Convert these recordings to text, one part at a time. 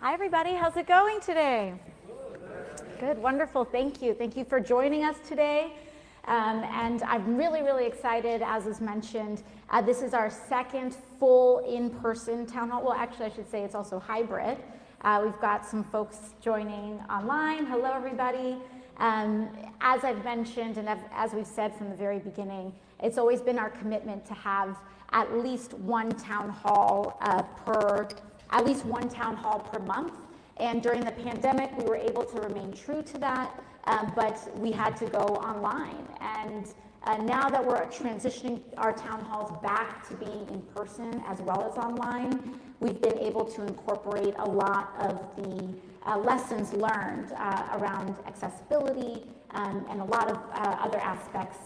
Hi everybody, how's it going today? Good, wonderful, thank you. Thank you for joining us today. And I'm really excited, as was mentioned. This is our second full in-person town hall. Well, actually I should say it's also hybrid. We've got some folks joining online. Hello everybody. As I've mentioned and as we've said from the very beginning, it's always been our commitment to have at least one town hall per month. And during the pandemic, we were able to remain true to that, but we had to go online. And now that we're transitioning our town halls back to being in person as well as online, we've been able to incorporate a lot of the lessons learned around accessibility and a lot of other aspects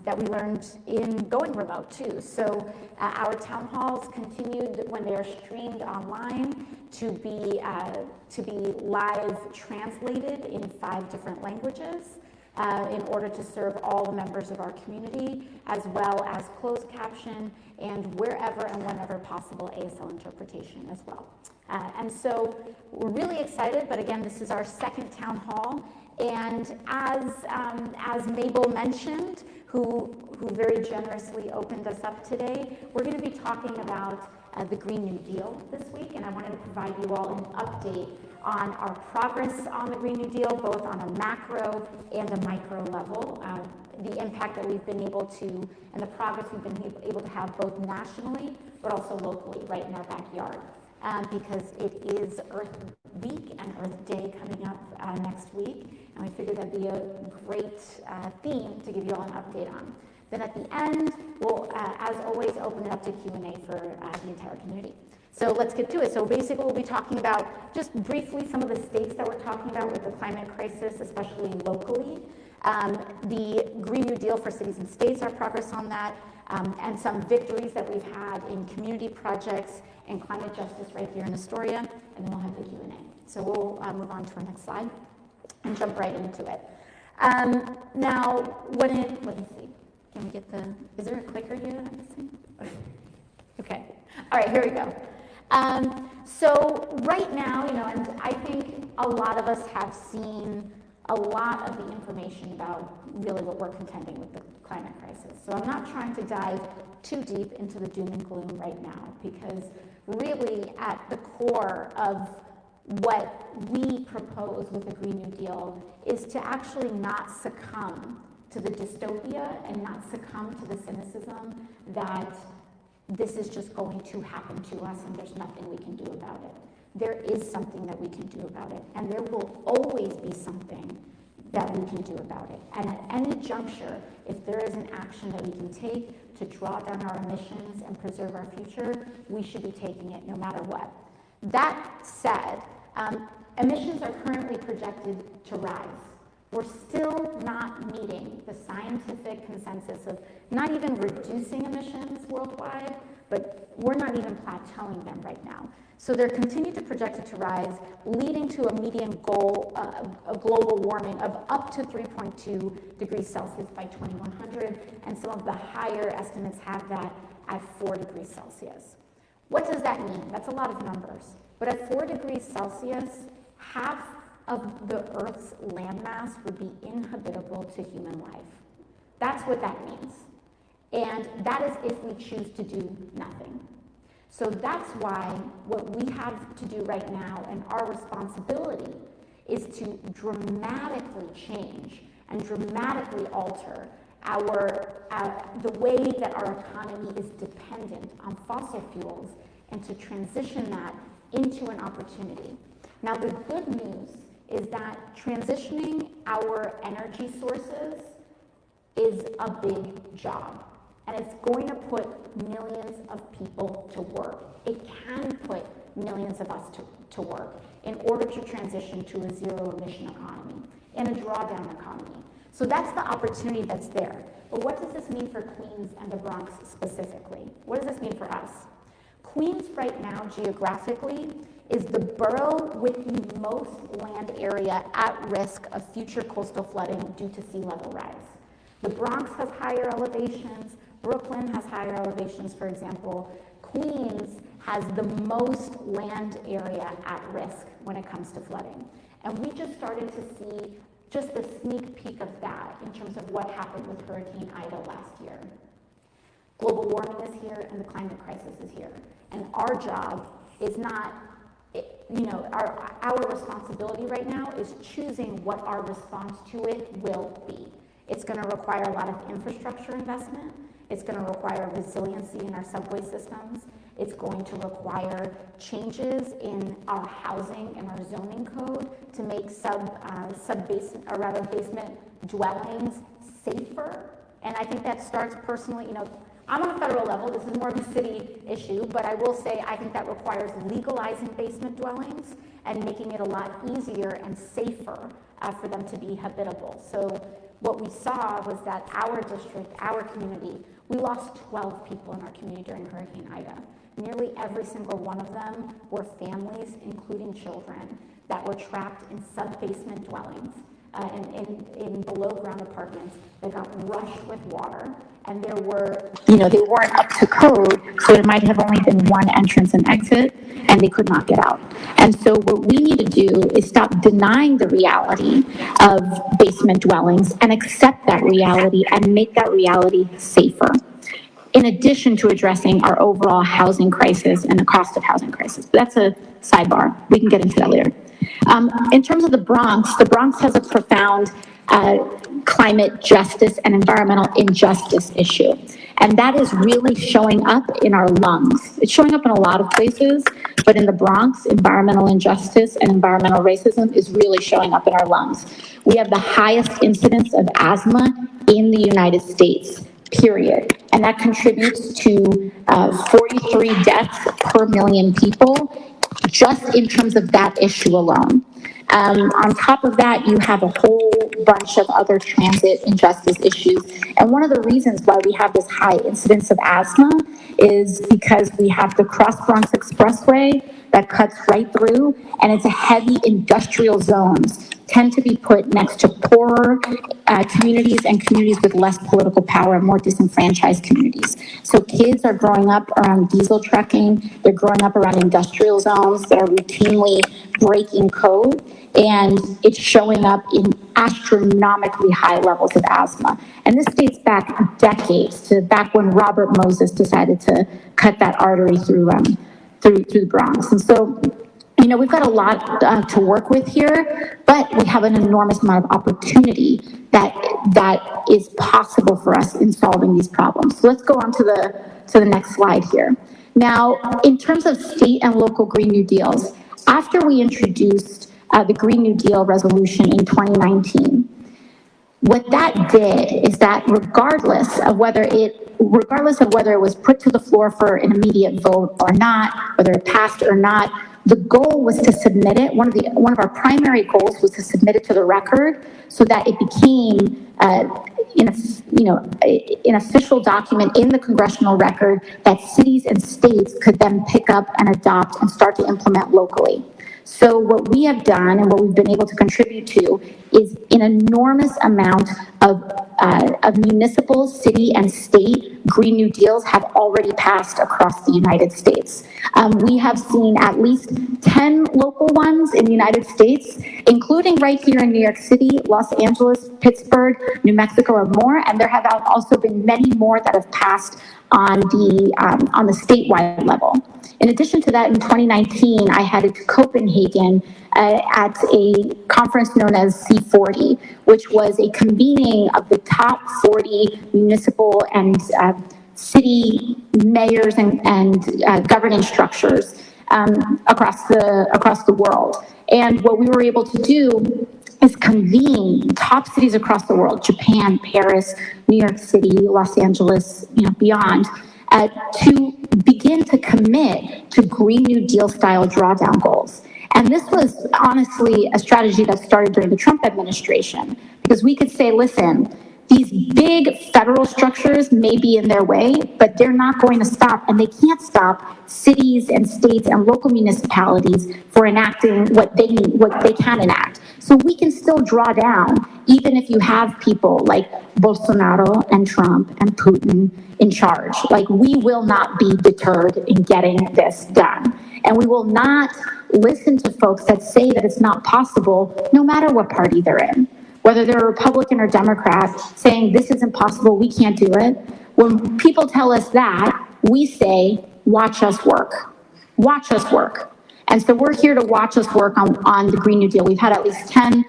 that we learned in going remote too. So our town halls continued when they are streamed online to be live translated in 5 different languages in order to serve all the members of our community, as well as closed caption and wherever and whenever possible ASL interpretation as well. And so we're really excited, but again, this is our second town hall. And as Mabel mentioned, who very generously opened us up today, we're going to be talking about the Green New Deal this week, and I wanted to provide you all an update on our progress on the Green New Deal, both on a macro and a micro level, the impact that we've been able to, and the progress we've been able to have both nationally, but also locally, right in our backyard. Because it is Earth Week and Earth Day coming up next week, and we figured that'd be a great theme to give you all an update on. Then at the end, we'll, as always, open it up to Q&A for the entire community. So let's get to it. So basically, we'll be talking about, just briefly, some of the states that we're talking about with the climate crisis, especially locally. The Green New Deal for cities and states, our progress on that, and some victories that we've had in community projects and climate justice right here in Astoria, and then we'll have the Q&A. So we'll move on to our next slide and jump right into it. Now, let me see. Can we get the, is there a clicker here? Okay. All right, here we go. So right now, and I think a lot of us have seen a lot of the information about really what we're contending with the climate crisis. So I'm not trying to dive too deep into the doom and gloom right now, because really at the core of what we propose with the Green New Deal is to actually not succumb to the dystopia and not succumb to the cynicism that this is just going to happen to us and there's nothing we can do about it. There is something that we can do about it, and there will always be something that we can do about it. And at any juncture, if there is an action that we can take to draw down our emissions and preserve our future, we should be taking it no matter what. That said, emissions are currently projected to rise. We're still not meeting the scientific consensus of not even reducing emissions worldwide, but we're not even plateauing them right now. So they're continuing to project it to rise, leading to a median goal of global warming of up to 3.2 degrees Celsius by 2100, and some of the higher estimates have that at 4 degrees Celsius. What does that mean? That's a lot of numbers. But at 4 degrees Celsius, half of the Earth's landmass would be inhabitable to human life. That's what that means. And that is if we choose to do nothing. So that's why what we have to do right now, and our responsibility, is to dramatically change and dramatically alter the way that our economy is dependent on fossil fuels, and to transition that into an opportunity. Now, the good news is that transitioning our energy sources is a big job, and it's going to put millions of people to work. It can put millions of us to work in order to transition to a zero-emission economy and a drawdown economy. So that's the opportunity that's there. But what does this mean for Queens and the Bronx specifically? What does this mean for us? Queens right now, geographically, is the borough with the most land area at risk of future coastal flooding due to sea level rise. The Bronx has higher elevations, Brooklyn has higher elevations, for example. Queens has the most land area at risk when it comes to flooding. And we just started to see just a sneak peek of that in terms of what happened with Hurricane Ida last year. Global warming is here and the climate crisis is here. And our job is not, our responsibility right now is choosing what our response to it will be. It's going to require a lot of infrastructure investment. It's going to require resiliency in our subway systems. It's going to require changes in our housing and our zoning code to make basement dwellings safer. And I think that starts personally, I'm on a federal level, this is more of a city issue, but I will say I think that requires legalizing basement dwellings and making it a lot easier and safer for them to be habitable. So what we saw was that our district, our community, we lost 12 people in our community during Hurricane Ida. Nearly every single one of them were families, including children, that were trapped in sub-basement dwellings, in below-ground apartments that got rushed with water. And there were, they weren't up to code, so it might have only been one entrance and exit, and they could not get out. And so what we need to do is stop denying the reality of basement dwellings and accept that reality and make that reality safer, in addition to addressing our overall housing crisis and the cost of housing crisis. But that's a sidebar. We can get into that later. In terms of the Bronx has a profound climate justice and environmental injustice issue. And that is really showing up in our lungs. It's showing up in a lot of places, but in the Bronx, environmental injustice and environmental racism is really showing up in our lungs. We have the highest incidence of asthma in the United States, period. And that contributes to 43 deaths per million people, just in terms of that issue alone. On top of that, you have a whole bunch of other transit injustice issues. And one of the reasons why we have this high incidence of asthma is because we have the Cross Bronx Expressway that cuts right through, and it's a heavy industrial zones tend to be put next to poorer communities and communities with less political power and more disenfranchised communities. So kids are growing up around diesel trucking, they're growing up around industrial zones that are routinely breaking code, and it's showing up in astronomically high levels of asthma. And this dates back decades to back when Robert Moses decided to cut that artery through the Bronx. And so, we've got a lot to work with here, but we have an enormous amount of opportunity that is possible for us in solving these problems. So let's go on to the next slide here. Now, in terms of state and local Green New Deals, after we introduced the Green New Deal resolution in 2019, what that did is that regardless of whether it was put to the floor for an immediate vote or not, whether it passed or not, the goal was to submit it. One of our primary goals was to submit it to the record so that it became an official document in the congressional record that cities and states could then pick up and adopt and start to implement locally. So what we have done and what we've been able to contribute to is an enormous amount of municipal, city, and state Green New Deals have already passed across the United States. We have seen at least 10 local ones in the United States, including right here in New York City, Los Angeles, Pittsburgh, New Mexico, and more. And there have also been many more that have passed on the statewide level. In addition to that, in 2019, I headed to Copenhagen at a conference known as C40, which was a convening of the top 40 municipal and city mayors and governing structures across the world. And what we were able to do is convene top cities across the world, Japan, Paris, New York City, Los Angeles, beyond, to begin to commit to Green New Deal style drawdown goals. And this was honestly a strategy that started during the Trump administration, because we could say, listen, these big federal structures may be in their way, but they're not going to stop, and they can't stop cities and states and local municipalities for enacting what they can enact. So we can still draw down even if you have people like Bolsonaro and Trump and Putin in charge. Like, we will not be deterred in getting this done. And we will not listen to folks that say that it's not possible, no matter what party they're in, whether they're a Republican or Democrat, saying this isn't possible, we can't do it. When people tell us that, we say, watch us work. Watch us work. And so we're here to watch us work on the Green New Deal. We've had at least 10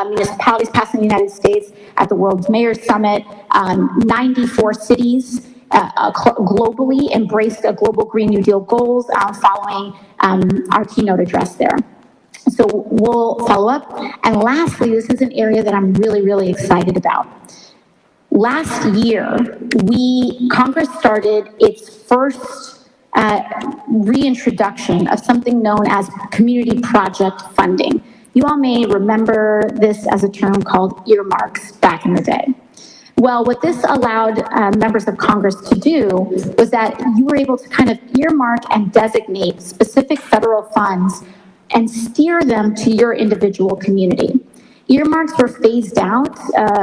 municipalities pass in the United States at the World Mayors Summit. 94 cities globally embraced a global Green New Deal goals following our keynote address there. So we'll follow up. And lastly, this is an area that I'm really, really excited about. Last year, Congress started its first reintroduction of something known as community project funding. You all may remember this as a term called earmarks back in the day. Well, what this allowed members of Congress to do was that you were able to kind of earmark and designate specific federal funds and steer them to your individual community. Earmarks were phased out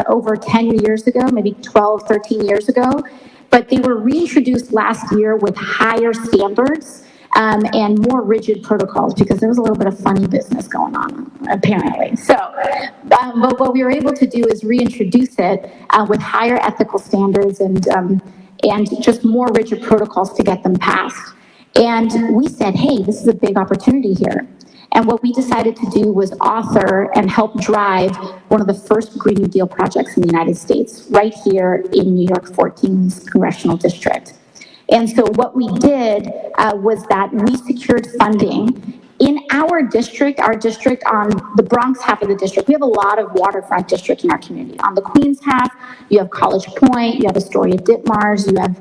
over 10 years ago, maybe 12, 13 years ago, but they were reintroduced last year with higher standards and more rigid protocols, because there was a little bit of funny business going on, apparently. So, but what we were able to do is reintroduce it with higher ethical standards and just more rigid protocols to get them passed. And we said, hey, this is a big opportunity here. And what we decided to do was author and help drive one of the first Green New Deal projects in the United States, right here in New York 14's Congressional District. And so what we did was that we secured funding in our district on the Bronx half of the district. We have a lot of waterfront district in our community. On the Queens half, you have College Point, you have Astoria Ditmars, you have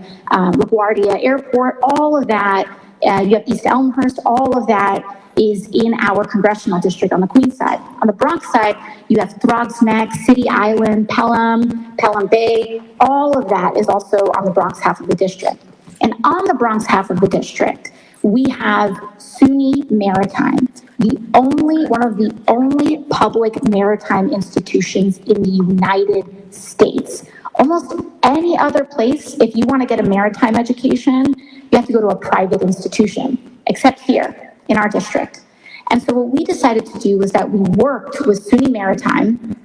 LaGuardia Airport, all of that. You have East Elmhurst, all of that is in our congressional district on the Queens side. On the Bronx side, you have Throgs Neck, City Island, Pelham Bay, all of that is also on the Bronx half of the district. And on the Bronx half of the district, we have SUNY Maritime, one of the only public maritime institutions in the United States. Almost any other place, if you want to get a maritime education, you have to go to a private institution, except here in our district. And so what we decided to do was that we worked with SUNY Maritime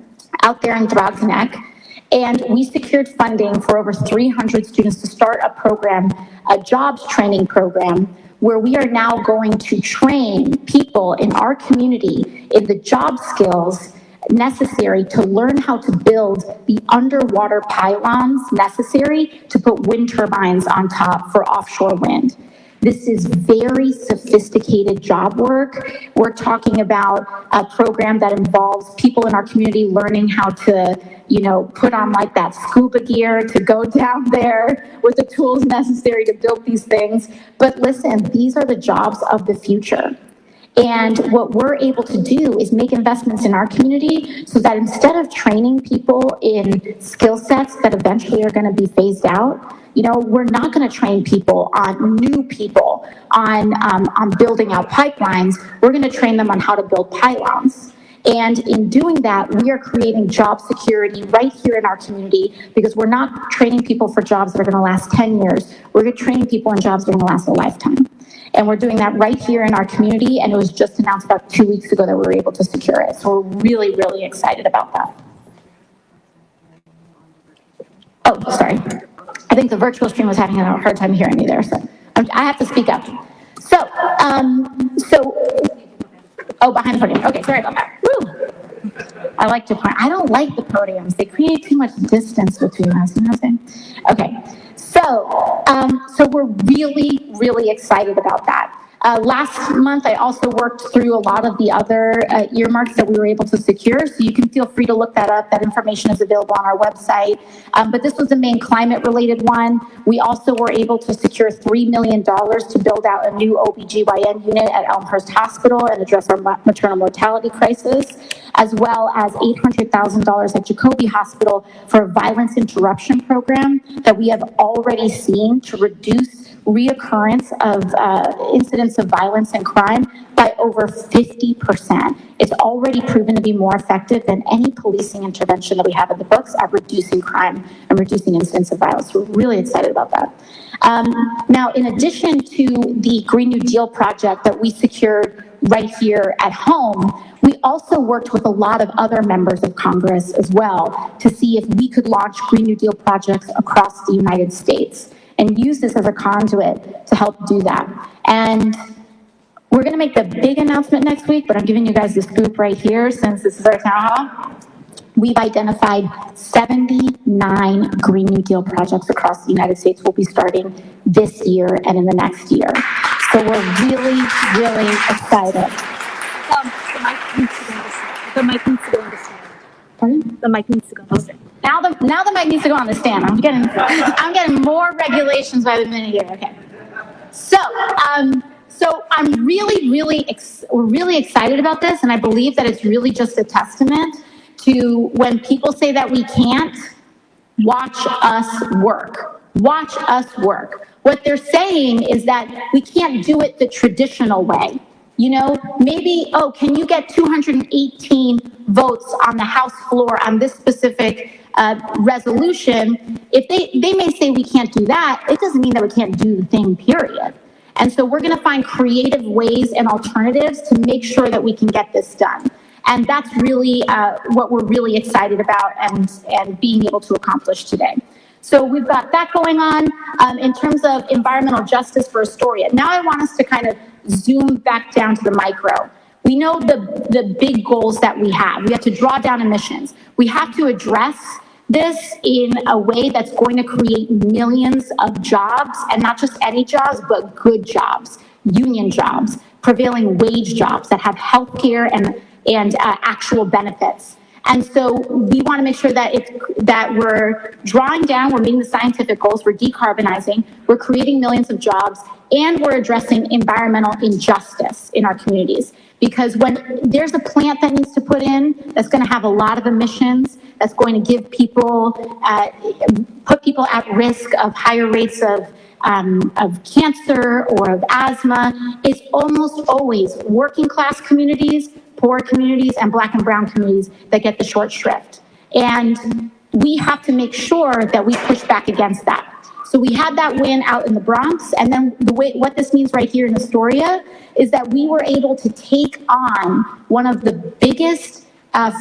out there in Throgs Neck, and we secured funding for over 300 students to start a program, a jobs training program, where we are now going to train people in our community in the job skills necessary to learn how to build the underwater pylons necessary to put wind turbines on top for offshore wind. This is very sophisticated job work. We're talking about a program that involves people in our community learning how to, put on like that scuba gear to go down there with the tools necessary to build these things. But listen, these are the jobs of the future. And what we're able to do is make investments in our community so that instead of training people in skill sets that eventually are going to be phased out, we're not going to train people on building out pipelines. We're going to train them on how to build pylons. And in doing that, we are creating job security right here in our community, because we're not training people for jobs that are going to last 10 years. We're going to train people in jobs that are going to last a lifetime. And we're doing that right here in our community, and it was just announced about 2 weeks ago that we were able to secure it. So we're really, really excited about that. Oh, sorry. I think the virtual stream was having a hard time hearing me there, so I have to speak up. Oh, behind the podium. Okay, sorry about that. Woo. I like to point. I don't like the podiums. They create too much distance between us. You know what I'm saying? Okay. So we're really, really excited about that. Last month, I also worked through a lot of the other earmarks that we were able to secure, so you can feel free to look that up. That information is available on our website. But this was the main climate-related one. We also were able to secure $3 million to build out a new OBGYN unit at Elmhurst Hospital and address our maternal mortality crisis, as well as $800,000 at Jacobi Hospital for a violence interruption program that we have already seen to reduce reoccurrence of incidents of violence and crime by over 50%. It's already proven to be more effective than any policing intervention that we have in the books at reducing crime and reducing incidents of violence. We're really excited about that. Now, in addition to the Green New Deal project that we secured right here at home, we also worked with a lot of other members of Congress as well to see if we could launch Green New Deal projects across the United States and use this as a conduit to help do that. And we're going to make the big announcement next week, but I'm giving you guys the scoop right here since this is our town hall. We've identified 79 Green New Deal projects across the United States. We'll be starting this year and in the next year. So we're really, really excited. The mic needs to go on the stand. Pardon? The mic needs to go on the stand. Now the mic needs to go on the stand. I'm getting more regulations by the minute here. Okay. So I'm we're really excited about this, and I believe that it's really just a testament to when people say that we can't, watch us work. Watch us work. What they're saying is that we can't do it the traditional way. You know, maybe, oh, can you get 218 votes on the House floor on this specific resolution? If they may say we can't do that, it doesn't mean that we can't do the thing, period. And so we're going to find creative ways and alternatives to make sure that we can get this done. And that's really what we're really excited about and being able to accomplish today. So we've got that going on in terms of environmental justice for Astoria. Now I want us to kind of zoom back down to the micro. We know the big goals that we have. We have to draw down emissions. We have to address this in a way that's going to create millions of jobs, and not just any jobs, but good jobs, union jobs, prevailing wage jobs that have health care and actual benefits. And so we want to make sure that we're drawing down, we're meeting the scientific goals, we're decarbonizing, we're creating millions of jobs, and we're addressing environmental injustice in our communities. Because when there's a plant that needs to put in that's going to have a lot of emissions, that's going to give people, put people at risk of higher rates of cancer or of asthma, it's almost always working class communities, poor communities, and Black and brown communities that get the short shrift. And we have to make sure that we push back against that. So we had that win out in the Bronx, and then what this means right here in Astoria is that we were able to take on one of the biggest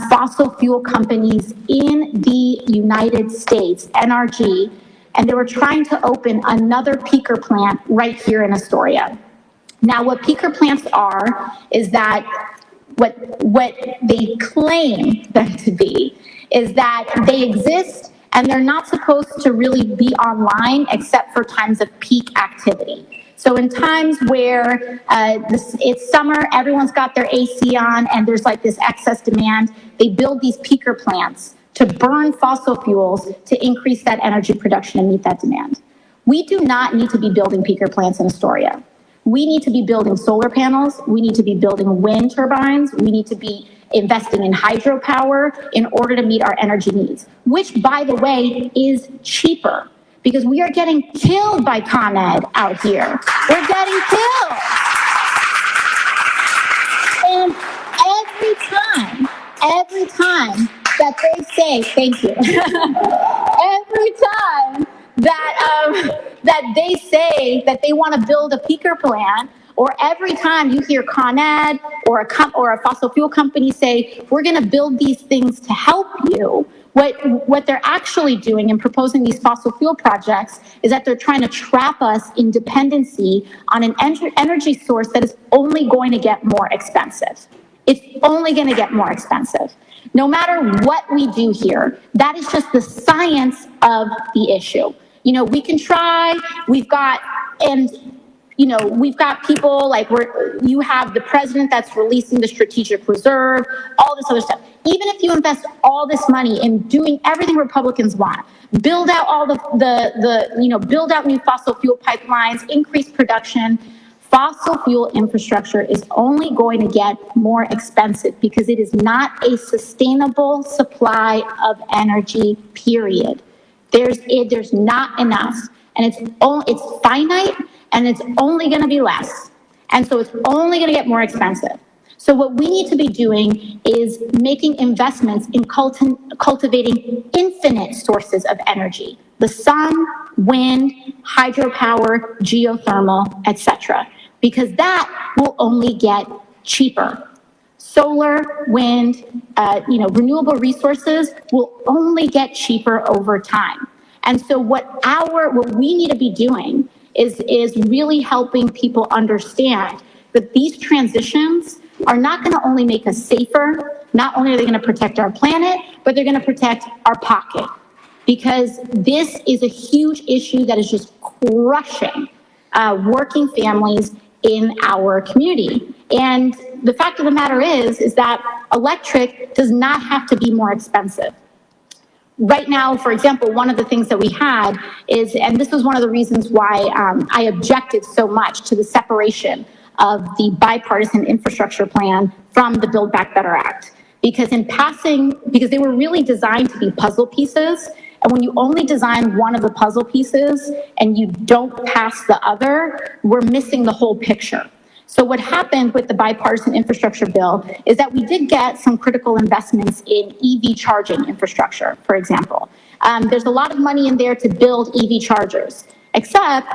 fossil fuel companies in the United States, NRG, and they were trying to open another peaker plant right here in Astoria. Now, what peaker plants are is that what they claim them to be is that they exist and they're not supposed to really be online except for times of peak activity. So in times where it's summer, everyone's got their AC on and there's like this excess demand, they build these peaker plants to burn fossil fuels to increase that energy production and meet that demand. We do not need to be building peaker plants in Astoria. We need to be building solar panels. We need to be building wind turbines. We need to be investing in hydropower in order to meet our energy needs, which, by the way, is cheaper because we are getting killed by Con Ed out here. We're getting killed. And every time that they say, thank you, every time that they say that they want to build a peaker plant, or every time you hear Con Ed or a fossil fuel company say, we're going to build these things to help you, what they're actually doing in proposing these fossil fuel projects is that they're trying to trap us in dependency on an energy source that is only going to get more expensive. It's only going to get more expensive. No matter what we do here, that is just the science of the issue. You know, we can try, we've got people like you have the president that's releasing the strategic reserve, all this other stuff. Even if you invest all this money in doing everything Republicans want, build out all build out new fossil fuel pipelines, increase production, fossil fuel infrastructure is only going to get more expensive because it is not a sustainable supply of energy, period. There's not enough, and it's finite, and it's only going to be less. And so it's only going to get more expensive. So what we need to be doing is making investments in cultivating infinite sources of energy: the sun, wind, hydropower, geothermal, etc., because that will only get cheaper. Solar, wind, renewable resources will only get cheaper over time. And so what we need to be doing is really helping people understand that these transitions are not going to only make us safer, not only are they going to protect our planet, but they're going to protect our pocket. Because this is a huge issue that is just crushing working families in our community. And the fact of the matter is that electric does not have to be more expensive. Right now, for example, one of the things that we had is, and this was one of the reasons why I objected so much to the separation of the bipartisan infrastructure plan from the Build Back Better Act. Because they were really designed to be puzzle pieces. And when you only design one of the puzzle pieces and you don't pass the other, we're missing the whole picture. So what happened with the bipartisan infrastructure bill is that we did get some critical investments in EV charging infrastructure, for example. There's a lot of money in there to build EV chargers, except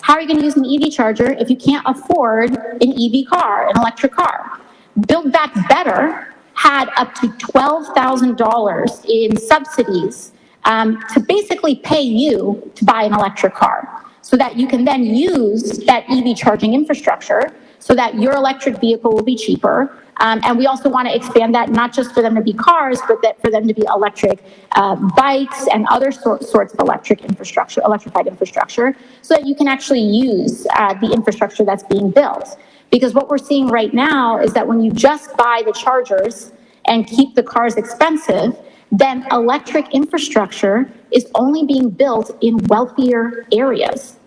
how are you going to use an EV charger if you can't afford an EV car, an electric car? Build Back Better had up to $12,000 in subsidies to basically pay you to buy an electric car, so that you can then use that EV charging infrastructure so that your electric vehicle will be cheaper. And we also want to expand that, not just for them to be cars, but that for them to be electric bikes and other sorts of electrified infrastructure, so that you can actually use the infrastructure that's being built. Because what we're seeing right now is that when you just buy the chargers and keep the cars expensive, then electric infrastructure is only being built in wealthier areas.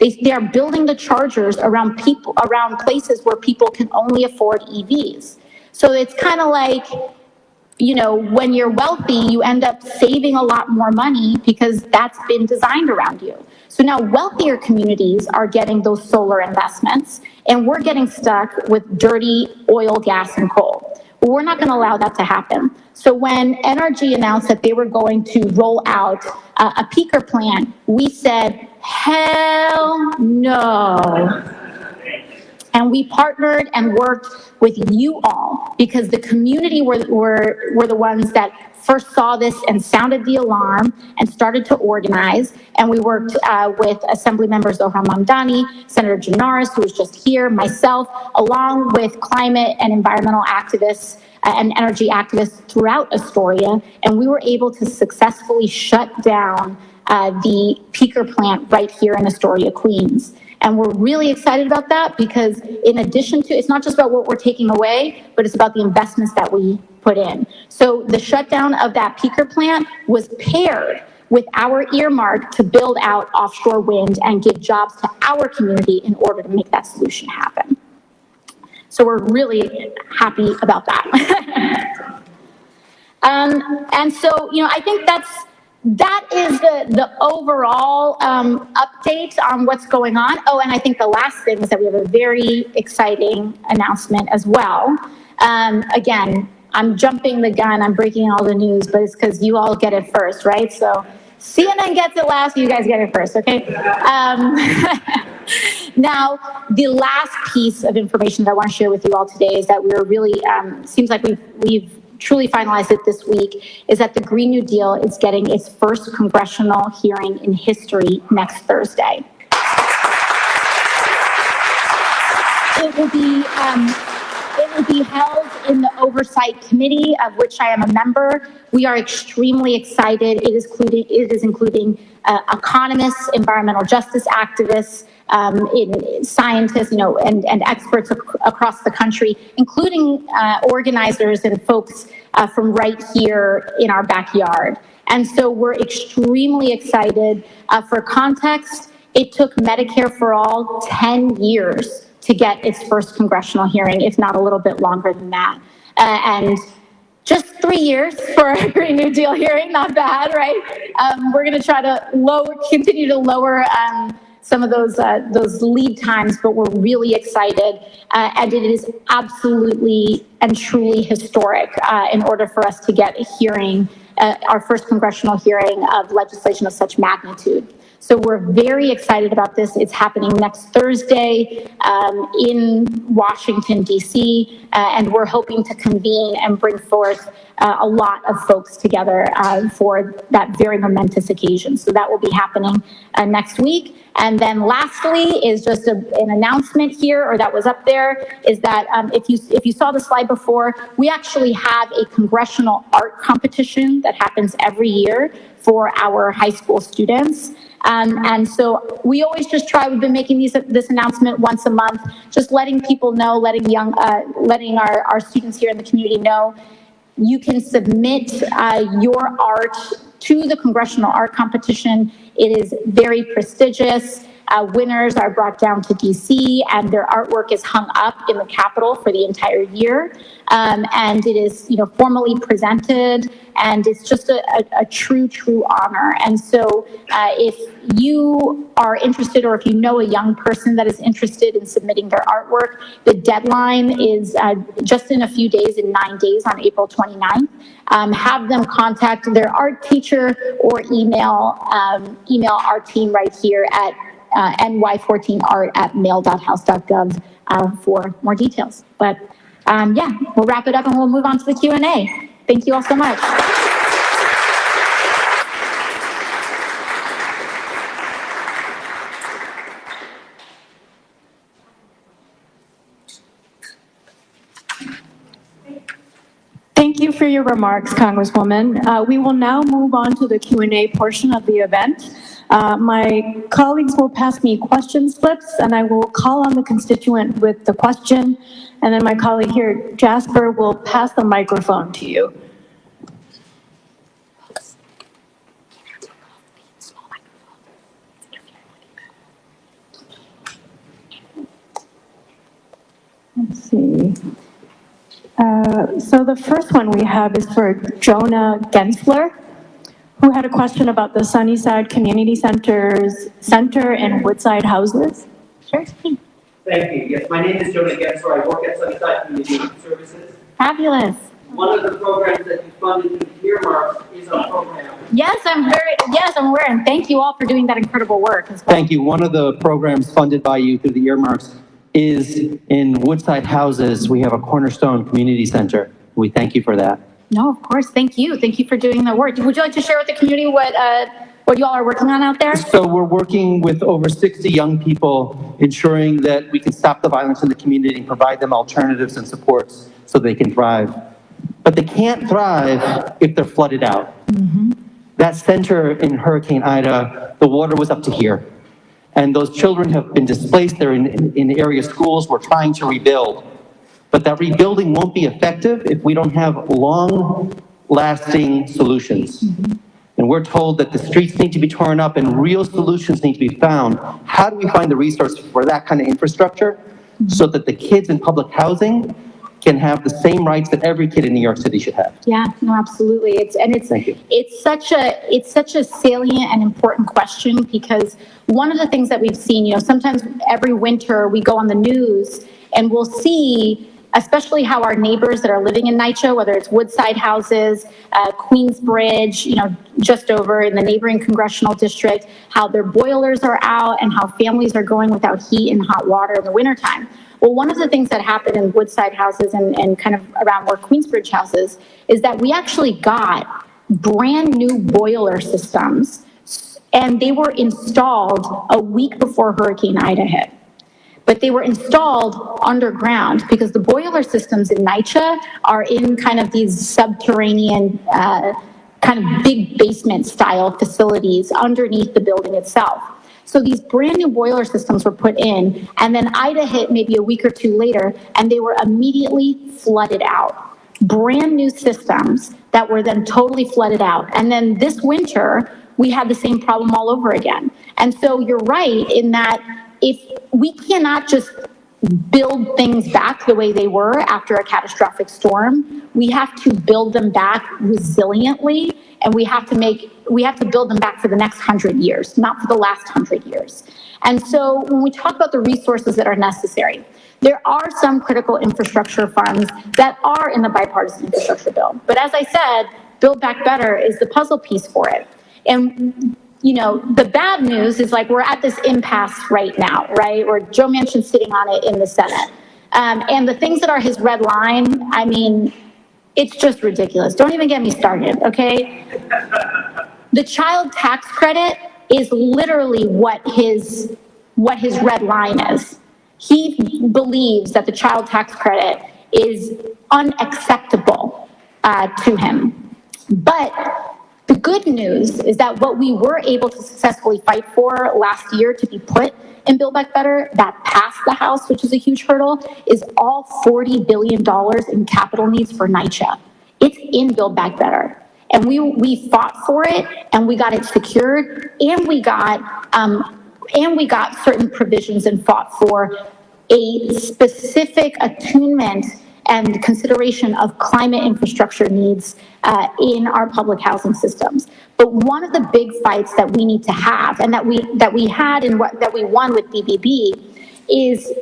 They are building the chargers around places where people can only afford EVs. So it's kind of like, when you're wealthy, you end up saving a lot more money because that's been designed around you. So now wealthier communities are getting those solar investments, and we're getting stuck with dirty oil, gas, and coal. But we're not going to allow that to happen. So when NRG announced that they were going to roll out a peaker plant, we said, hell no. And we partnered and worked with you all, because the community were the ones that first saw this and sounded the alarm and started to organize. And we worked with Assembly members Zohran Mamdani, Senator Janaris, who was just here, myself, along with climate and environmental activists and energy activists throughout Astoria. And we were able to successfully shut down the peaker plant right here in Astoria, Queens. And we're really excited about that, because in addition to, it's not just about what we're taking away, but it's about the investments that we put in. So the shutdown of that peaker plant was paired with our earmark to build out offshore wind and give jobs to our community in order to make that solution happen. So we're really happy about that. And so, I think that is the overall update on what's going on. Oh, and I think the last thing is that we have a very exciting announcement as well. Again, I'm jumping the gun, I'm breaking all the news, but it's because you all get it first, right? So CNN gets it last, you guys get it first, okay? Now, the last piece of information that I want to share with you all today is that we're really, seems like we've truly finalized it this week, is that the Green New Deal is getting its first congressional hearing in history next Thursday. It will be held in the Oversight Committee, of which I am a member. We are extremely excited. It is including economists, environmental justice activists, scientists, and experts across the country, including organizers and folks from right here in our backyard. And so we're extremely excited. For context, it took Medicare for All 10 years to get its first congressional hearing, if not a little bit longer than that. And just 3 years for a Green New Deal hearing, not bad, right? We're going to try to continue to lower some of those lead times, but we're really excited. And it is absolutely and truly historic in order for us to get a hearing, our first congressional hearing of legislation of such magnitude. So we're very excited about this. It's happening next Thursday in Washington, D.C., and we're hoping to convene and bring forth a lot of folks together for that very momentous occasion. So that will be happening next week. And then lastly is just an announcement here, or that was up there, is that if you saw the slide before, we actually have a Congressional Art Competition that happens every year for our high school students. And so we always just try, we've been making this announcement once a month, just letting people know, letting our students here in the community know, you can submit your art to the Congressional Art Competition. It is very prestigious. Winners are brought down to DC and their artwork is hung up in the Capitol for the entire year. And it is, formally presented, and it's just a true honor. And so if you are interested, or if you know a young person that is interested in submitting their artwork, the deadline is just in a few days, in 9 days, on April 29th. Have them contact their art teacher or email our team right here at ny14art@mail.house.gov for more details. But yeah, we'll wrap it up and we'll move on to the Q&A. Thank you all so much. Thank you for your remarks, Congresswoman. We will now move on to the Q&A portion of the event. My colleagues will pass me question slips, and I will call on the constituent with the question, and then my colleague here, Jasper, will pass the microphone to you. Let's see. So the first one we have is for Jonah Gensler, who had a question about the Sunnyside Community Center and Woodside houses. Sure. Thank you. Yes, my name is Jonah Gensler. I work at Sunnyside Community Services. Fabulous. One of the programs that you funded through the earmarks is our program. Yes, I'm aware, and thank you all for doing that incredible work as well. Thank you. One of the programs funded by you through the earmarks is in Woodside Houses. We have a Cornerstone Community Center. We thank you for that. No, of course. Thank you. Thank you for doing the work. Would you like to share with the community what you all are working on out there? So we're working with over 60 young people, ensuring that we can stop the violence in the community and provide them alternatives and supports so they can thrive. But they can't thrive if they're flooded out. Mm-hmm. That center in Hurricane Ida, the water was up to here. And those children have been displaced. They're in area schools. We're trying to rebuild. But that rebuilding won't be effective if we don't have long-lasting solutions. Mm-hmm. And we're told that the streets need to be torn up and real solutions need to be found. How do we find the resources for that kind of infrastructure so that the kids in public housing can have the same rights that every kid in New York City should have? Yeah, no, absolutely. It's such a salient and important question, because one of the things that we've seen, sometimes every winter we go on the news and we'll see, especially how our neighbors that are living in NYCHA, whether it's Woodside Houses, Queensbridge, just over in the neighboring congressional district, how their boilers are out and how families are going without heat and hot water in the wintertime. Well, one of the things that happened in Woodside Houses and kind of around where Queensbridge Houses is that we actually got brand new boiler systems, and they were installed a week before Hurricane Ida hit. But they were installed underground because the boiler systems in NYCHA are in kind of these subterranean, kind of big basement style facilities underneath the building itself. So these brand new boiler systems were put in, and then Ida hit maybe a week or two later, and they were immediately flooded out. Brand new systems that were then totally flooded out. And then this winter, we had the same problem all over again. And so you're right in that if we cannot just build things back the way they were after a catastrophic storm. We have to build them back resiliently, and we have to build them back for the next 100 years, not for the last 100 years. And so when we talk about the resources that are necessary, there are some critical infrastructure funds that are in the bipartisan infrastructure bill. But as I said, Build Back Better is the puzzle piece for it. And you know, the bad news is like we're at this impasse right now, right? Where Joe Manchin's sitting on it in the Senate. And the things that are his red line, I mean, it's just ridiculous. Don't even get me started, okay? The child tax credit is literally what his red line is. He believes that the child tax credit is unacceptable to him. But the good news is that what we were able to successfully fight for last year to be put in Build Back Better, that passed the House, which is a huge hurdle, is all $40 billion in capital needs for NYCHA. It's in Build Back Better. And we fought for it, and we got it secured, and we got certain provisions and fought for a specific attunement and consideration of climate infrastructure needs in our public housing systems. But one of the big fights that we need to have, and that we had and that we won with BBB, is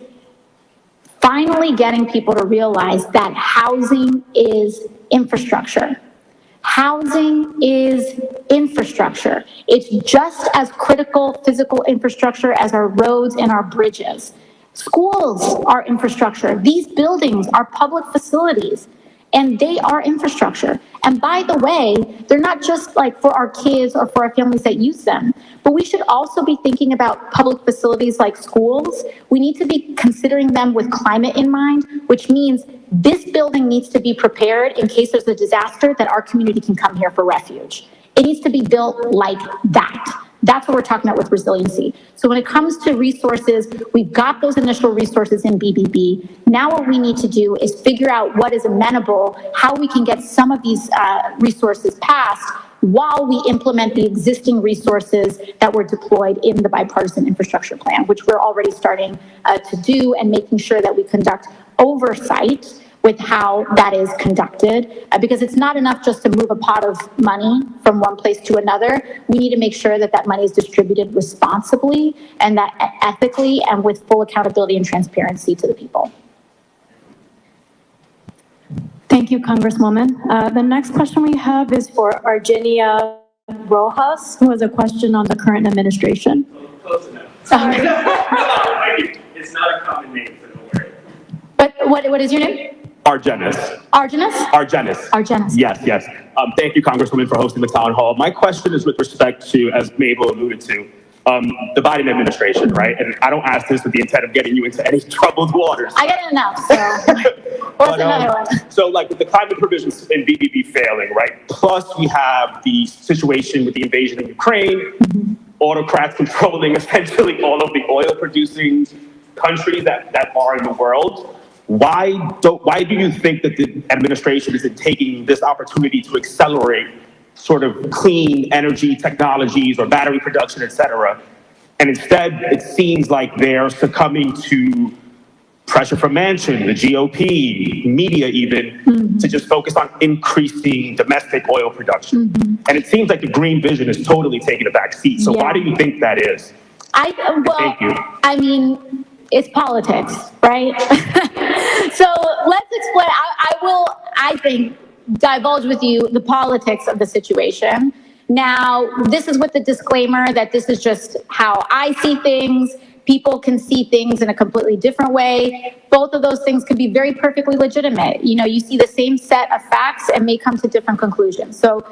finally getting people to realize that housing is infrastructure. Housing is infrastructure. It's just as critical physical infrastructure as our roads and our bridges. Schools are infrastructure. These buildings are public facilities, and they are infrastructure. And by the way, they're not just like for our kids or for our families that use them, but we should also be thinking about public facilities like schools. We need to be considering them with climate in mind, which means this building needs to be prepared in case there's a disaster that our community can come here for refuge. It needs to be built like that. That's what we're talking about with resiliency. So when it comes to resources, we've got those initial resources in BBB. Now what we need to do is figure out what is amenable, how we can get some of these resources passed while we implement the existing resources that were deployed in the bipartisan infrastructure plan, which we're already starting to do, and making sure that we conduct oversight with how that is conducted, because it's not enough just to move a pot of money from one place to another. We need to make sure that that money is distributed responsibly and that ethically and with full accountability and transparency to the people. Thank you, Congresswoman. The next question we have is for Argenia Rojas, who has a question on the current administration. Close enough. Sorry. It's not a common name, so don't worry. But what is your name? Argenis. Argenis? Argenis. Argenis. Yes, yes. Thank you, Congresswoman, for hosting the town hall. My question is with respect to, as Mabel alluded to, the Biden administration, right? And I don't ask this with the intent of getting you into any troubled waters. I get enough, so what's another one? So like with the climate provisions in BBB failing, right? Plus we have the situation with the invasion of Ukraine, autocrats controlling essentially all of the oil producing countries that are in the world. Why do you think that the administration isn't taking this opportunity to accelerate sort of clean energy technologies or battery production, et cetera? And instead, it seems like they're succumbing to pressure from Manchin, the GOP, media even, to just focus on increasing domestic oil production. And it seems like the green vision is totally taking a back seat. So why do you think that is? Thank you. I mean, it's politics, right? So let's explain. I think, divulge with you the politics of the situation. Now, this is with the disclaimer that this is just how I see things. People can see things in a completely different way. Both of those things can be very perfectly legitimate. You know, you see the same set of facts and may come to different conclusions. So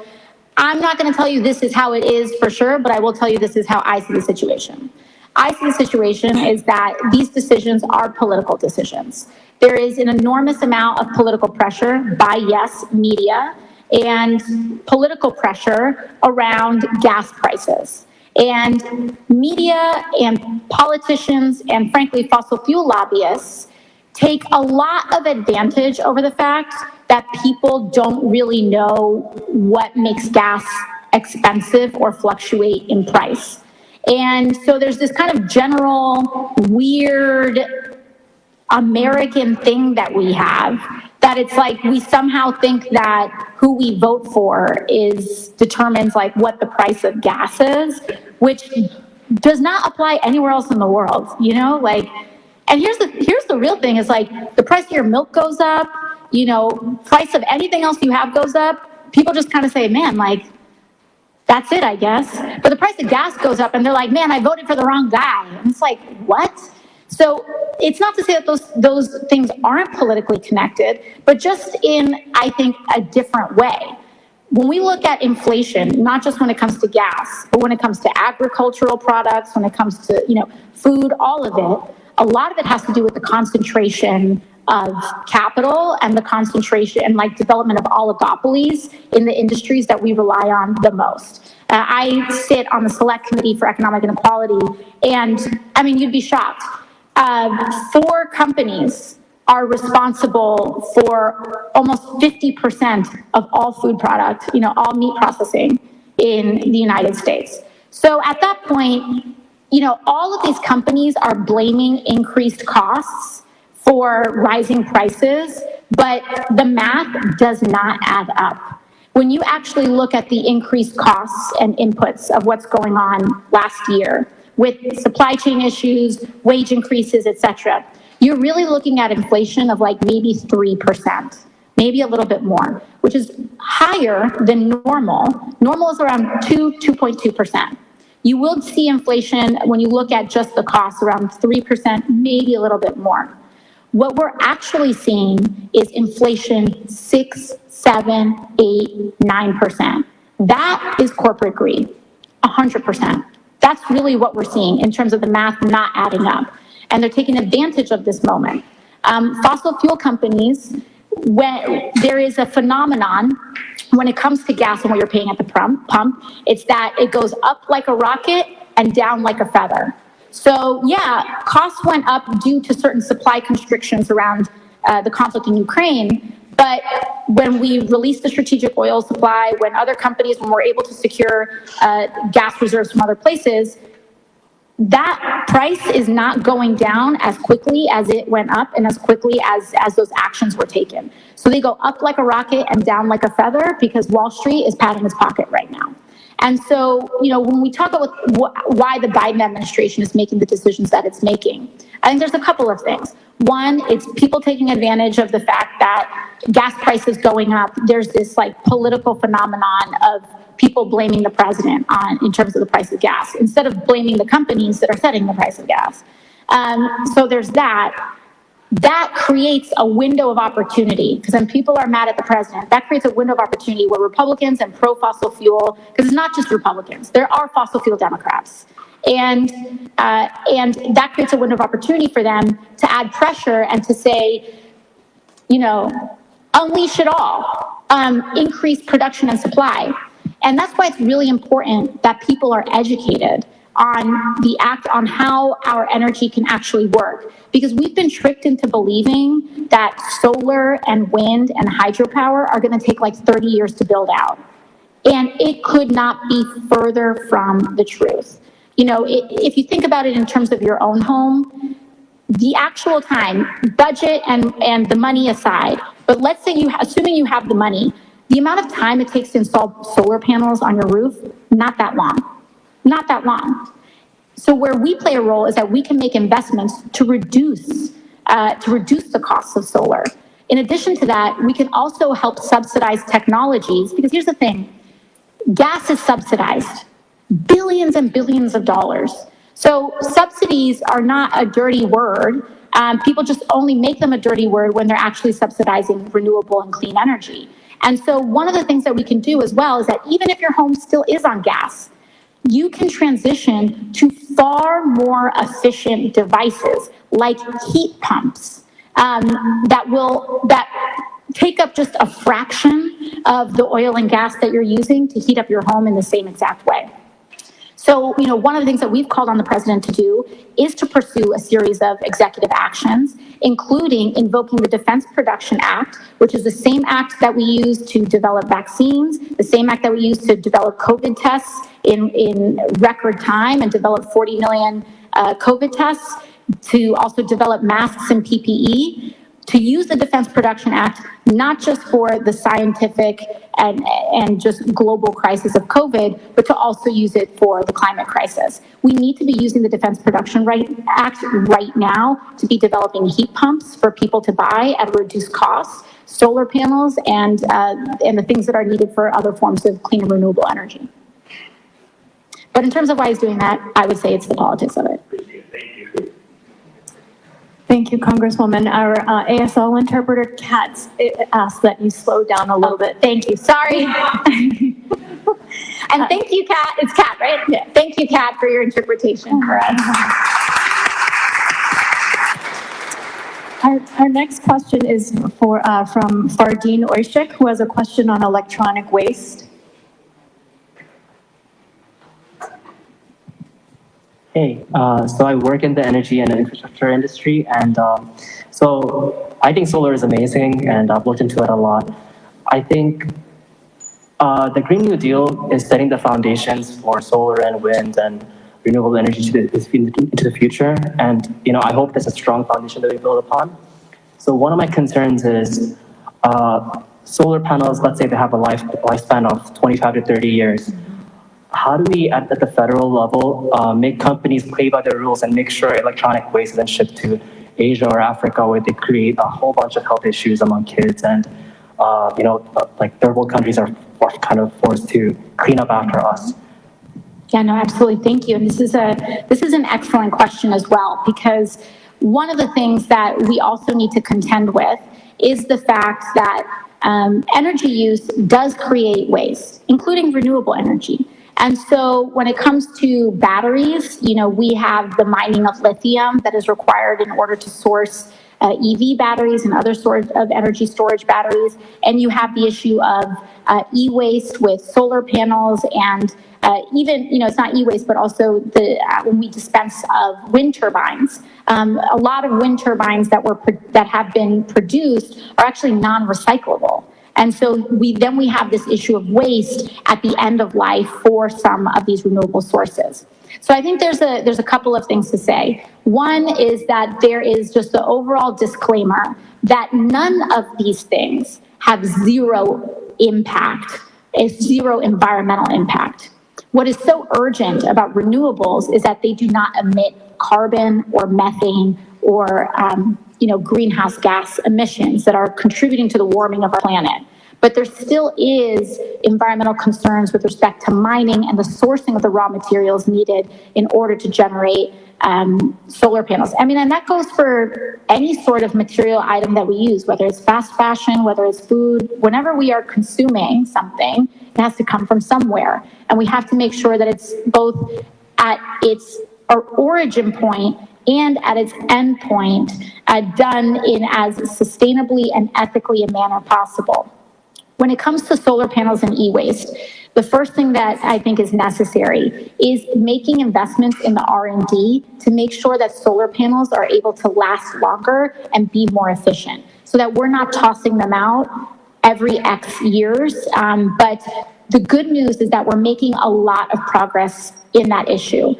I'm not going to tell you this is how it is for sure, but I will tell you this is how I see the situation. I see the situation is that these decisions are political decisions. There is an enormous amount of political pressure by, yes, media, and political pressure around gas prices. And media and politicians and, frankly, fossil fuel lobbyists take a lot of advantage over the fact that people don't really know what makes gas expensive or fluctuate in price. And so there's this kind of general weird American thing that we have, that it's like we somehow think that who we vote for determines like what the price of gas is, which does not apply anywhere else in the world, you know, like, and here's the real thing is like the price of your milk goes up, you know, price of anything else you have goes up. People just kind of say, man, like, that's it, I guess. But the price of gas goes up and they're like, man, I voted for the wrong guy. And it's like, what? So it's not to say that those things aren't politically connected, but just in, I think, a different way. When we look at inflation, not just when it comes to gas, but when it comes to agricultural products, when it comes to, you know, food, all of it, a lot of it has to do with the concentration of capital and the concentration and like development of oligopolies in the industries that we rely on the most. I sit on the Select Committee for Economic Inequality, and I mean, you'd be shocked. 4 companies are responsible for almost 50% of all food products, you know, all meat processing in the United States. So at that point, you know, all of these companies are blaming increased costs for rising prices, but the math does not add up. When you actually look at the increased costs and inputs of what's going on last year with supply chain issues, wage increases, et cetera, you're really looking at inflation of like maybe 3%, maybe a little bit more, which is higher than normal. Normal is around 2.2%. You will see inflation when you look at just the costs around 3%, maybe a little bit more. What we're actually seeing is inflation 6, 7, 8, 9%. That is corporate greed, 100%. That's really what we're seeing in terms of the math not adding up. And they're taking advantage of this moment. Fossil fuel companies, when there is a phenomenon when it comes to gas and what you're paying at the pump, it's that it goes up like a rocket and down like a feather. So yeah, costs went up due to certain supply constrictions around the conflict in Ukraine. But when we released the strategic oil supply, when other companies, when we're able to secure gas reserves from other places, that price is not going down as quickly as it went up and as quickly as those actions were taken. So they go up like a rocket and down like a feather because Wall Street is patting its pocket right now. And so, you know, when we talk about why the Biden administration is making the decisions that it's making, I think there's a couple of things. One, it's people taking advantage of the fact that gas prices going up. There's this like political phenomenon of people blaming the president in terms of the price of gas, instead of blaming the companies that are setting the price of gas. So there's that. That creates a window of opportunity, because when people are mad at the president, that creates a window of opportunity where Republicans and pro-fossil fuel, because it's not just Republicans, there are fossil fuel Democrats. And that creates a window of opportunity for them to add pressure and to say, you know, unleash it all, increase production and supply. And that's why it's really important that people are educated on how our energy can actually work. Because we've been tricked into believing that solar and wind and hydropower are going to take like 30 years to build out. And it could not be further from the truth. You know, if you think about it in terms of your own home, the actual time, budget and the money aside, but let's say assuming you have the money, the amount of time it takes to install solar panels on your roof, not that long. Not that long. So where we play a role is that we can make investments to reduce the costs of solar. In addition to that, we can also help subsidize technologies, because here's the thing, gas is subsidized, billions and billions of dollars. So subsidies are not a dirty word. People just only make them a dirty word when they're actually subsidizing renewable and clean energy. And so one of the things that we can do as well is that even if your home still is on gas, you can transition to far more efficient devices like heat pumps that take up just a fraction of the oil and gas that you're using to heat up your home in the same exact way. So, you know, one of the things that we've called on the president to do is to pursue a series of executive actions, including invoking the Defense Production Act, which is the same act that we use to develop vaccines, the same act that we use to develop COVID tests in record time and develop 40 million COVID tests. to also develop masks and PPE, to use the Defense Production Act, not just for the scientific and just global crisis of COVID, but to also use it for the climate crisis. We need to be using the Defense Production Act right now to be developing heat pumps for people to buy at a reduced cost, solar panels, and the things that are needed for other forms of clean and renewable energy. But in terms of why he's doing that, I would say it's the politics of it. Thank you. Thank you, Congresswoman. Our ASL interpreter, Kat, asked that you slow down a little bit. Thank you. Sorry. And thank you, Kat. It's Kat, right? Yeah. Thank you, Kat, for your interpretation for us. Our next question is from Fardeen Oishik, who has a question on electronic waste. Hey, so I work in the energy and infrastructure industry, and so I think solar is amazing, and I've looked into it a lot. I think the Green New Deal is setting the foundations for solar and wind and renewable energy into the future, and I hope there's a strong foundation that we build upon. So one of my concerns is solar panels. Let's say they have a lifespan of 25 to 30 years. How do we, at the federal level, make companies play by the rules and make sure electronic waste isn't shipped to Asia or Africa, where they create a whole bunch of health issues among kids, and like third world countries are kind of forced to clean up after us? Yeah, no, absolutely. Thank you. And this is an excellent question as well, because one of the things that we also need to contend with is the fact that energy use does create waste, including renewable energy. And so when it comes to batteries, we have the mining of lithium that is required in order to source EV batteries and other sorts of energy storage batteries. And you have the issue of e-waste with solar panels, and even, it's not e-waste, but also when we dispense of wind turbines. A lot of wind turbines that have been produced are actually non-recyclable. And so we have this issue of waste at the end of life for some of these renewable sources. So I think there's a couple of things to say. One is that there is just the overall disclaimer that none of these things have zero impact, zero environmental impact. What is so urgent about renewables is that they do not emit carbon or methane or greenhouse gas emissions that are contributing to the warming of our planet. But there still is environmental concerns with respect to mining and the sourcing of the raw materials needed in order to generate solar panels. And that goes for any sort of material item that we use, whether it's fast fashion, whether it's food. Whenever we are consuming something, it has to come from somewhere. And we have to make sure that it's both at its origin point and at its end point, done in as sustainably and ethically a manner possible. When it comes to solar panels and e-waste, the first thing that I think is necessary is making investments in the R&D to make sure that solar panels are able to last longer and be more efficient, so that we're not tossing them out every X years. But the good news is that we're making a lot of progress in that issue.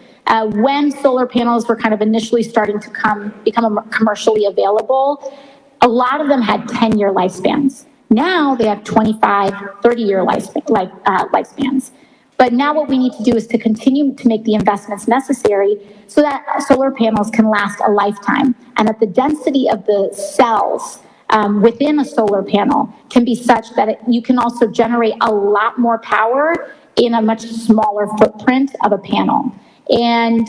When solar panels were kind of initially starting to become commercially available, a lot of them had 10-year lifespans. Now they have 25, 30-year lifespans. But now what we need to do is to continue to make the investments necessary so that solar panels can last a lifetime, and that the density of the cells within a solar panel can be such that you can also generate a lot more power in a much smaller footprint of a panel. And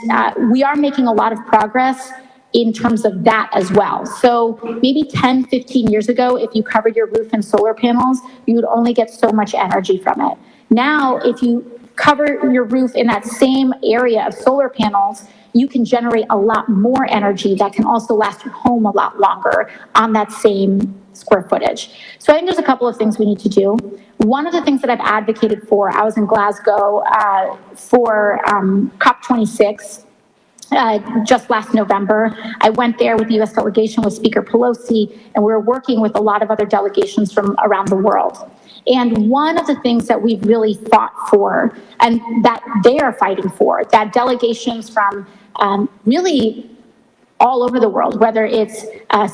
we are making a lot of progress in terms of that as well. So maybe 10, 15 years ago, if you covered your roof in solar panels, you would only get so much energy from it. Now, if you cover your roof in that same area of solar panels, you can generate a lot more energy that can also last your home a lot longer on that same square footage. So I think there's a couple of things we need to do. One of the things that I've advocated for, I was in Glasgow for COP26 just last November. I went there with the U.S. delegation with Speaker Pelosi, and we were working with a lot of other delegations from around the world. And one of the things that we've really fought for, and that they are fighting for, that delegations from really all over the world, whether it's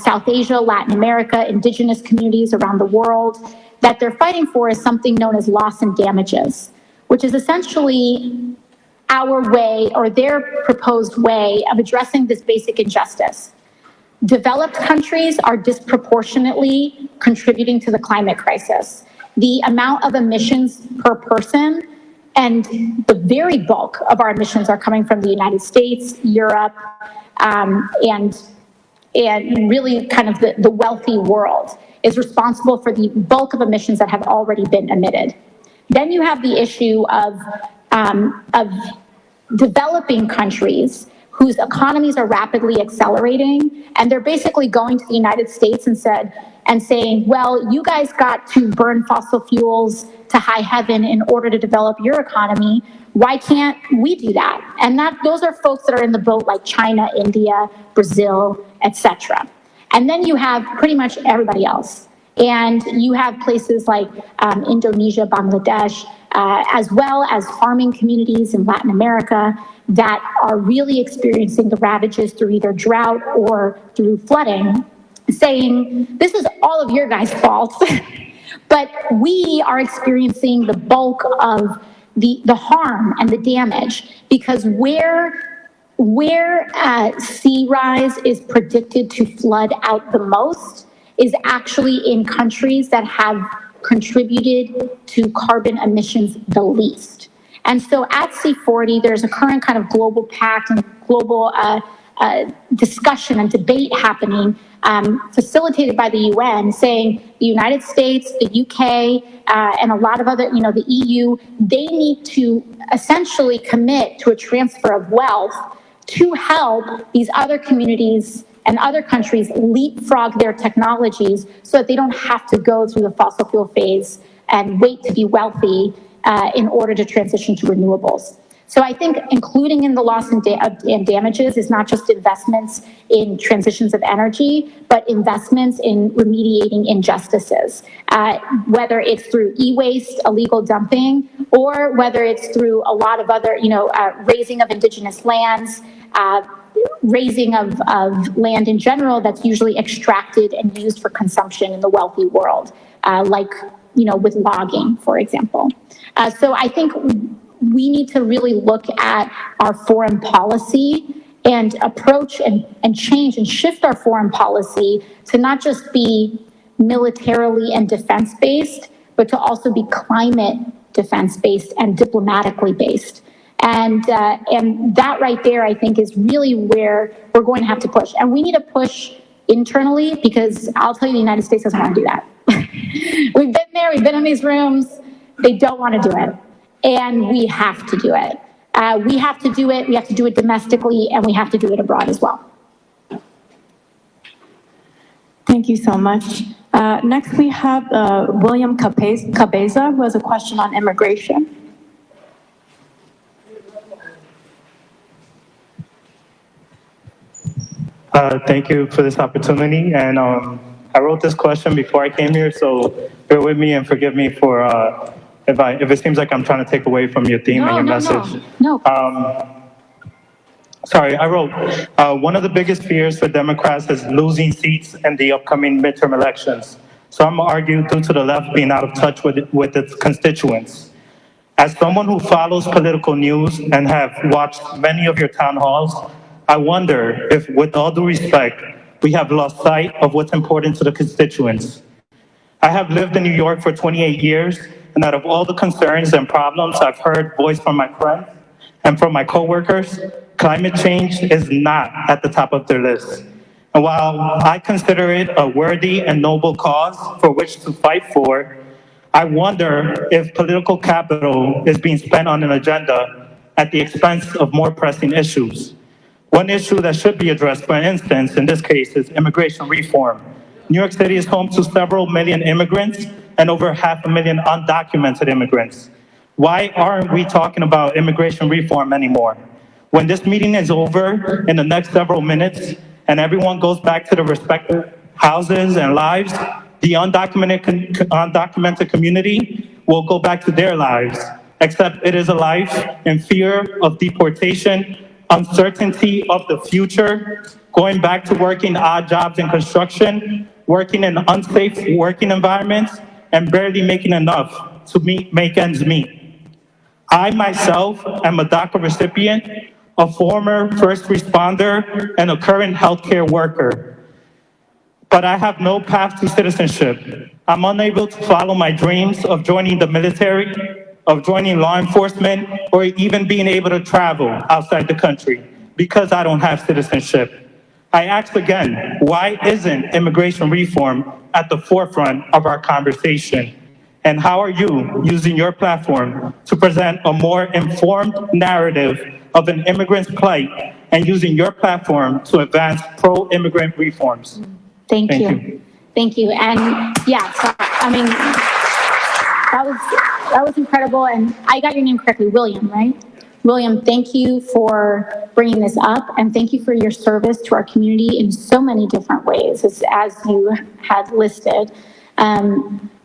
South Asia, Latin America, indigenous communities around the world, that they're fighting for is something known as loss and damages, which is essentially our way or their proposed way of addressing this basic injustice. Developed countries are disproportionately contributing to the climate crisis. The amount of emissions per person and the very bulk of our emissions are coming from the United States, Europe, and really kind of the wealthy world is responsible for the bulk of emissions that have already been emitted. Then you have the issue of developing countries whose economies are rapidly accelerating, and they're basically going to the United States and saying, well, you guys got to burn fossil fuels to high heaven in order to develop your economy. Why can't we do that? And those are folks that are in the boat like China, India, Brazil, etc. And then you have pretty much everybody else. And you have places like Indonesia, Bangladesh, as well as farming communities in Latin America that are really experiencing the ravages through either drought or through flooding, saying, this is all of your guys' fault, but we are experiencing the bulk of the harm and the damage, because where sea rise is predicted to flood out the most is actually in countries that have contributed to carbon emissions the least. And so at C40, there's a current kind of global pact and global discussion and debate happening, facilitated by the UN, saying the United States, the UK, and a lot of other, the EU, they need to essentially commit to a transfer of wealth to help these other communities and other countries leapfrog their technologies so that they don't have to go through the fossil fuel phase and wait to be wealthy in order to transition to renewables. So I think including in the loss and damages is not just investments in transitions of energy, but investments in remediating injustices, whether it's through e-waste, illegal dumping, or whether it's through a lot of other, raising of indigenous lands, raising of land in general that's usually extracted and used for consumption in the wealthy world, like, with logging, for example. So I think we need to really look at our foreign policy and approach and change and shift our foreign policy to not just be militarily and defense-based, but to also be climate defense-based and diplomatically based. And that right there, I think, is really where we're going to have to push. And we need to push internally, because I'll tell you, the United States doesn't want to do that. We've been there, we've been in these rooms, they don't want to do it. And we have to do it. We have to do it domestically, and we have to do it abroad as well. Thank you so much. Next, we have William Cabeza, who has a question on immigration. Thank you for this opportunity. And I wrote this question before I came here, so bear with me and forgive me for if it seems like I'm trying to take away from your theme and your message. No. Sorry, I wrote, one of the biggest fears for Democrats is losing seats in the upcoming midterm elections. So I'm going to argue due to the left being out of touch with its constituents. As someone who follows political news and have watched many of your town halls, I wonder if, with all due respect, we have lost sight of what's important to the constituents. I have lived in New York for 28 years, and out of all the concerns and problems I've heard voiced from my friends and from my coworkers, climate change is not at the top of their list. And while I consider it a worthy and noble cause for which to fight for, I wonder if political capital is being spent on an agenda at the expense of more pressing issues. One issue that should be addressed, for instance, in this case, is immigration reform. New York City is home to several million immigrants and over 500,000 undocumented immigrants. Why aren't we talking about immigration reform anymore? When this meeting is over in the next several minutes and everyone goes back to their respective houses and lives, the undocumented community will go back to their lives, except it is a life in fear of deportation, uncertainty of the future, going back to working odd jobs in construction, working in unsafe working environments, and barely making enough to make ends meet. I myself am a DACA recipient, a former first responder, and a current healthcare worker. But I have no path to citizenship. I'm unable to follow my dreams of joining the military, of joining law enforcement, or even being able to travel outside the country because I don't have citizenship. I ask again, why isn't immigration reform at the forefront of our conversation? And how are you using your platform to present a more informed narrative of an immigrant's plight and using your platform to advance pro-immigrant reforms? Thank you. Thank you. And yeah, so, I mean, that was incredible. And I got your name correctly, William, right? William, thank you for bringing this up, and thank you for your service to our community in so many different ways, as you had listed.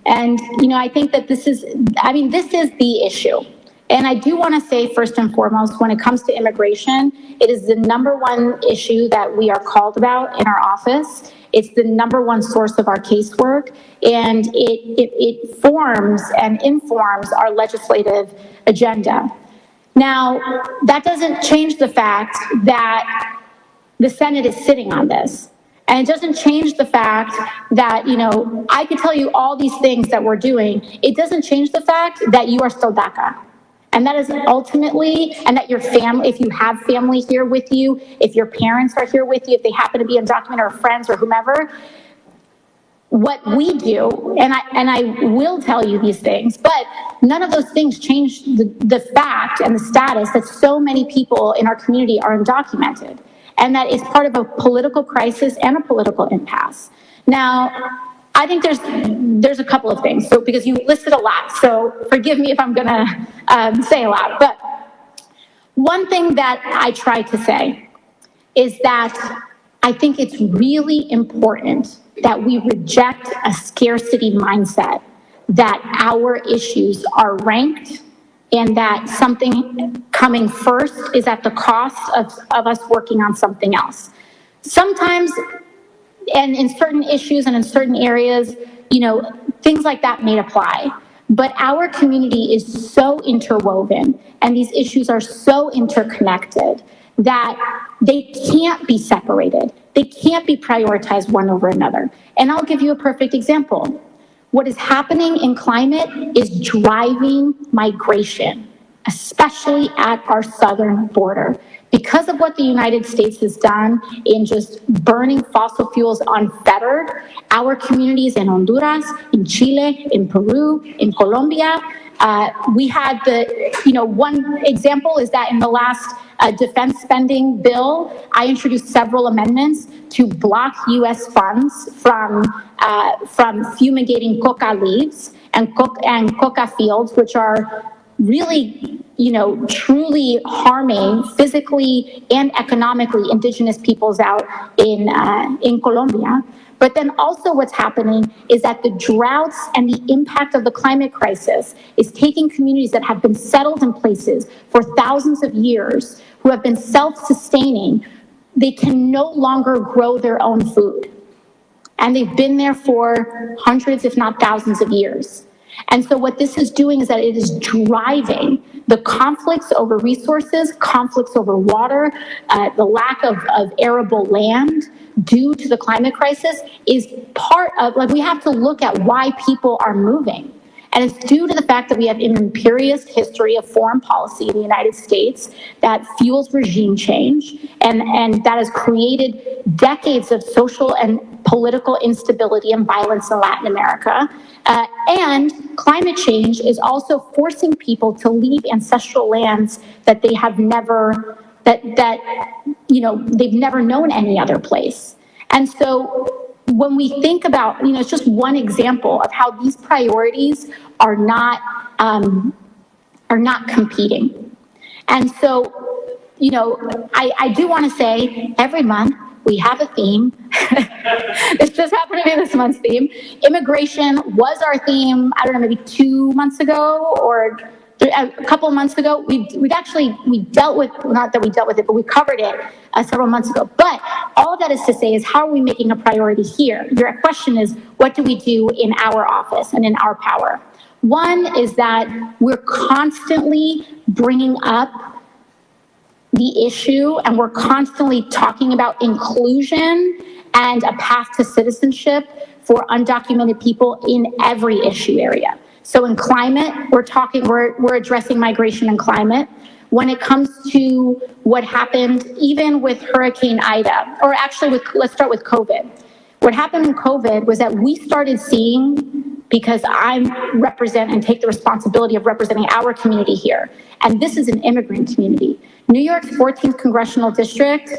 And, you know, I think that this is the issue. And I do want to say, first and foremost, when it comes to immigration, it is the #1 issue that we are called about in our office. It's the #1 source of our casework, and it forms and informs our legislative agenda. Now, that doesn't change the fact that the Senate is sitting on this. And it doesn't change the fact that, you know, I could tell you all these things that we're doing. It doesn't change the fact that you are still DACA. And that is ultimately, and that your family, if you have family here with you, if your parents are here with you, if they happen to be undocumented or friends or whomever, what we do, and I will tell you these things, but none of those things change the fact and the status that so many people in our community are undocumented, and that is part of a political crisis and a political impasse. Now, I think there's a couple of things, so because you listed a lot, so forgive me if I'm gonna say a lot, but one thing that I try to say is that I think it's really important that we reject a scarcity mindset, that our issues are ranked and that something coming first is at the cost of us working on something else. Sometimes, and in certain issues and in certain areas, you know, things like that may apply. But our community is so interwoven and these issues are so interconnected that they can't be separated. They can't be prioritized one over another. And I'll give you a perfect example. What is happening in climate is driving migration, especially at our southern border. Because of what the United States has done in just burning fossil fuels unfettered, our communities in Honduras, in Chile, in Peru, in Colombia, we had one example is that in the last defense spending bill, I introduced several amendments to block U.S. funds from fumigating coca leaves and coca fields, which are really, truly harming physically and economically indigenous peoples out in Colombia. But then also what's happening is that the droughts and the impact of the climate crisis is taking communities that have been settled in places for thousands of years, who have been self-sustaining. They can no longer grow their own food. And they've been there for hundreds, if not thousands of years. And so what this is doing is that it is driving the conflicts over resources, conflicts over water, the lack of arable land due to the climate crisis is part of, we have to look at why people are moving. And it's due to the fact that we have an imperious history of foreign policy in the United States that fuels regime change, and that has created decades of social and political instability and violence in Latin America. And climate change is also forcing people to leave ancestral lands that they have never, they've never known any other place. And so when we think about, it's just one example of how these priorities are not competing. And so, I do want to say every month we have a theme. This just happened to be this month's theme. Immigration was our theme, I don't know, maybe 2 months ago, or a couple of months ago, we dealt with, not that we dealt with it, but we covered it several months ago. But all of that is to say is, how are we making a priority here? Your question is, what do we do in our office and in our power? One is that we're constantly bringing up the issue, and we're constantly talking about inclusion and a path to citizenship for undocumented people in every issue area. So in climate, we're addressing migration and climate. When it comes to what happened even with Hurricane Ida, or actually let's start with COVID. What happened in COVID was that we started seeing, because I represent and take the responsibility of representing our community here, and this is an immigrant community. New York's 14th Congressional District,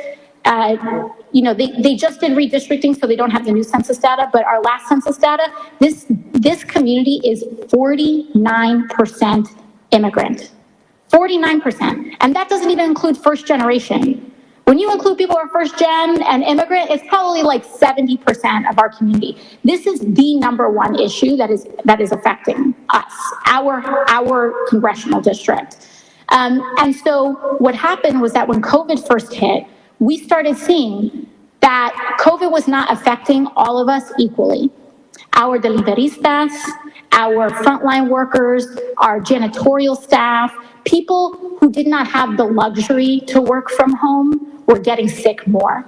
they just did redistricting, so they don't have the new census data, but our last census data, this community is 49% immigrant. 49%. And that doesn't even include first generation. When you include people who are first gen and immigrant, it's probably like 70% of our community. This is the number one issue that is affecting us, our congressional district. And so what happened was that when COVID first hit, we started seeing that COVID was not affecting all of us equally. Our deliveristas, our frontline workers, our janitorial staff, people who did not have the luxury to work from home were getting sick more.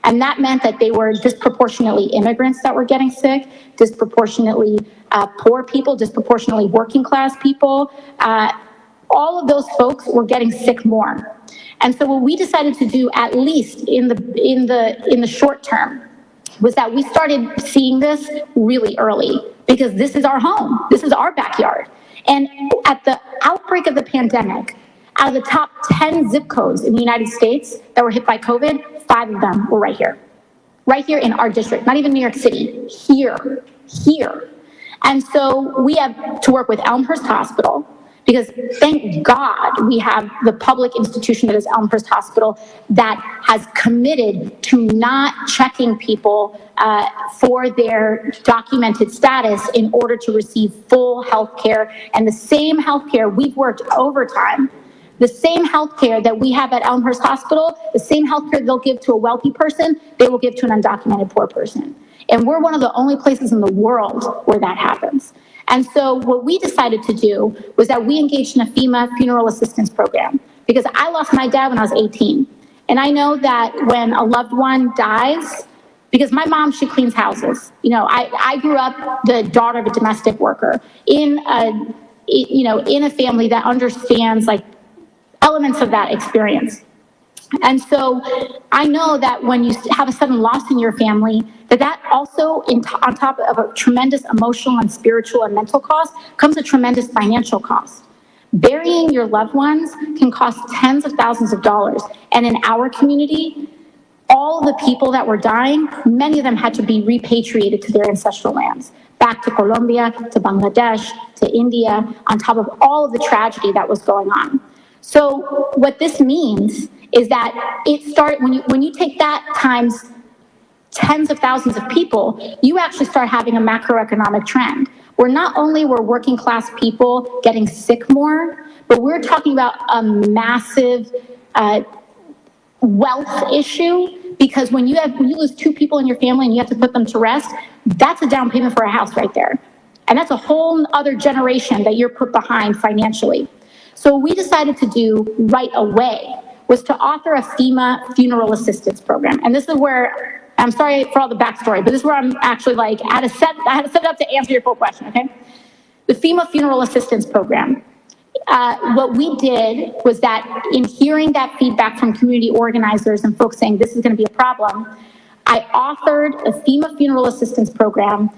And that meant that they were disproportionately immigrants that were getting sick, disproportionately poor people, disproportionately working class people. All of those folks were getting sick more. And so what we decided to do, at least in the short term, was that we started seeing this really early, because this is our home, this is our backyard. And at the outbreak of the pandemic, out of the top 10 zip codes in the United States that were hit by COVID, 5 of them were right here in our district, not even New York City, here. And so we have to work with Elmhurst Hospital, because thank God we have the public institution that is Elmhurst Hospital that has committed to not checking people for their documented status in order to receive full health care. And the same health care, we've worked overtime, the same health care that we have at Elmhurst Hospital, the same health care they'll give to a wealthy person, they will give to an undocumented poor person. And we're one of the only places in the world where that happens. And so what we decided to do was that we engaged in a FEMA funeral assistance program, because I lost my dad when I was 18. And I know that when a loved one dies, because my mom, she cleans houses. I grew up the daughter of a domestic worker in a family that understands like elements of that experience. And so I know that when you have a sudden loss in your family, that also, on top of a tremendous emotional and spiritual and mental cost, comes a tremendous financial cost. Burying your loved ones can cost tens of thousands of dollars. And in our community, all the people that were dying, many of them had to be repatriated to their ancestral lands, back to Colombia, to Bangladesh, to India, on top of all of the tragedy that was going on. So what this means is that it started, when you take that times tens of thousands of people, you actually start having a macroeconomic trend where not only were working class people getting sick more, but we're talking about a massive wealth issue, because when you lose 2 people in your family and you have to put them to rest, that's a down payment for a house right there. And that's a whole other generation that you're put behind financially. So what we decided to do right away was to author a FEMA funeral assistance program. And this is where, I'm sorry for all the backstory, but this is where I'm actually I had to set it up to answer your full question, okay? The FEMA funeral assistance program. What we did was that in hearing that feedback from community organizers and folks saying this is going to be a problem, I authored a FEMA funeral assistance program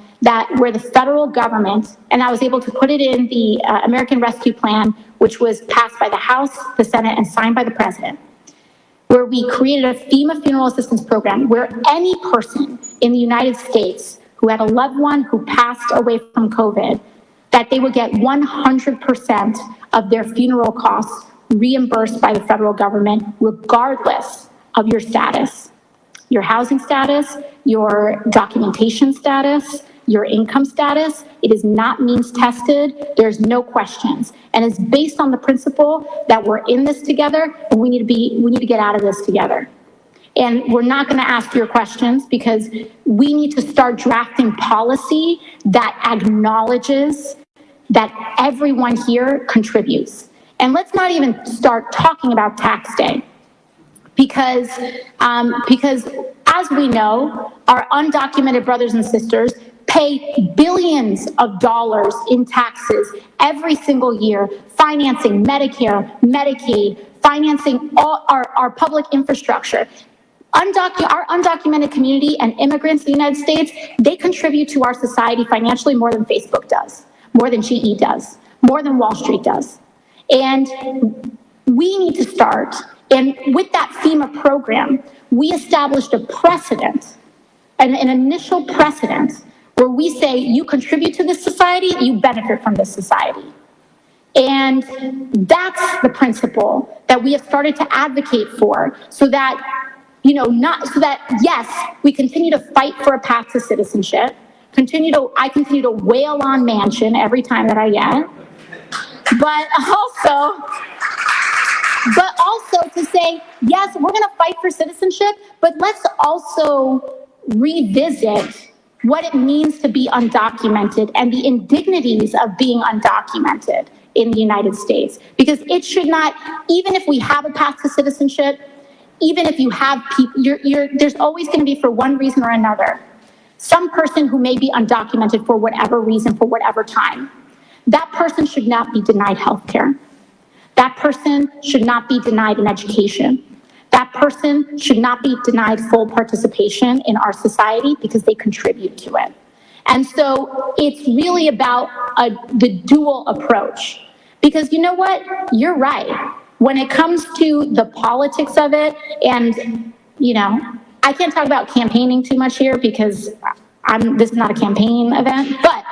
where the federal government, and I was able to put it in the American Rescue Plan, which was passed by the House, the Senate, and signed by the President, where we created a FEMA funeral assistance program where any person in the United States who had a loved one who passed away from COVID, that they would get 100% of their funeral costs reimbursed by the federal government, regardless of your status, your housing status, your documentation status, your income status. It is not means tested. There's no questions. And it's based on the principle that we're in this together and we need to get out of this together. And we're not going to ask your questions because we need to start drafting policy that acknowledges that everyone here contributes. And let's not even start talking about tax day because as we know, our undocumented brothers and sisters pay billions of dollars in taxes every single year, financing Medicare, Medicaid, financing all our public infrastructure. Our undocumented community and immigrants in the United States, they contribute to our society financially more than Facebook does, more than GE does, more than Wall Street does. And we need to start, and with that FEMA program, we established a precedent, an initial precedent, where we say you contribute to this society, you benefit from this society. And that's the principle that we have started to advocate for, so that, yes, we continue to fight for a path to citizenship, I continue to wail on Manchin every time that I get, but also to say, yes, we're gonna fight for citizenship, but let's also revisit what it means to be undocumented and the indignities of being undocumented in the United States. Because it should not, even if we have a path to citizenship, even if you have people, there's always going to be, for one reason or another, some person who may be undocumented for whatever reason, for whatever time. That person should not be denied health care. That person should not be denied an education. That person should not be denied full participation in our society because they contribute to it. And so it's really about the dual approach. Because you know what? You're right. When it comes to the politics of it, and, I can't talk about campaigning too much here because this is not a campaign event, but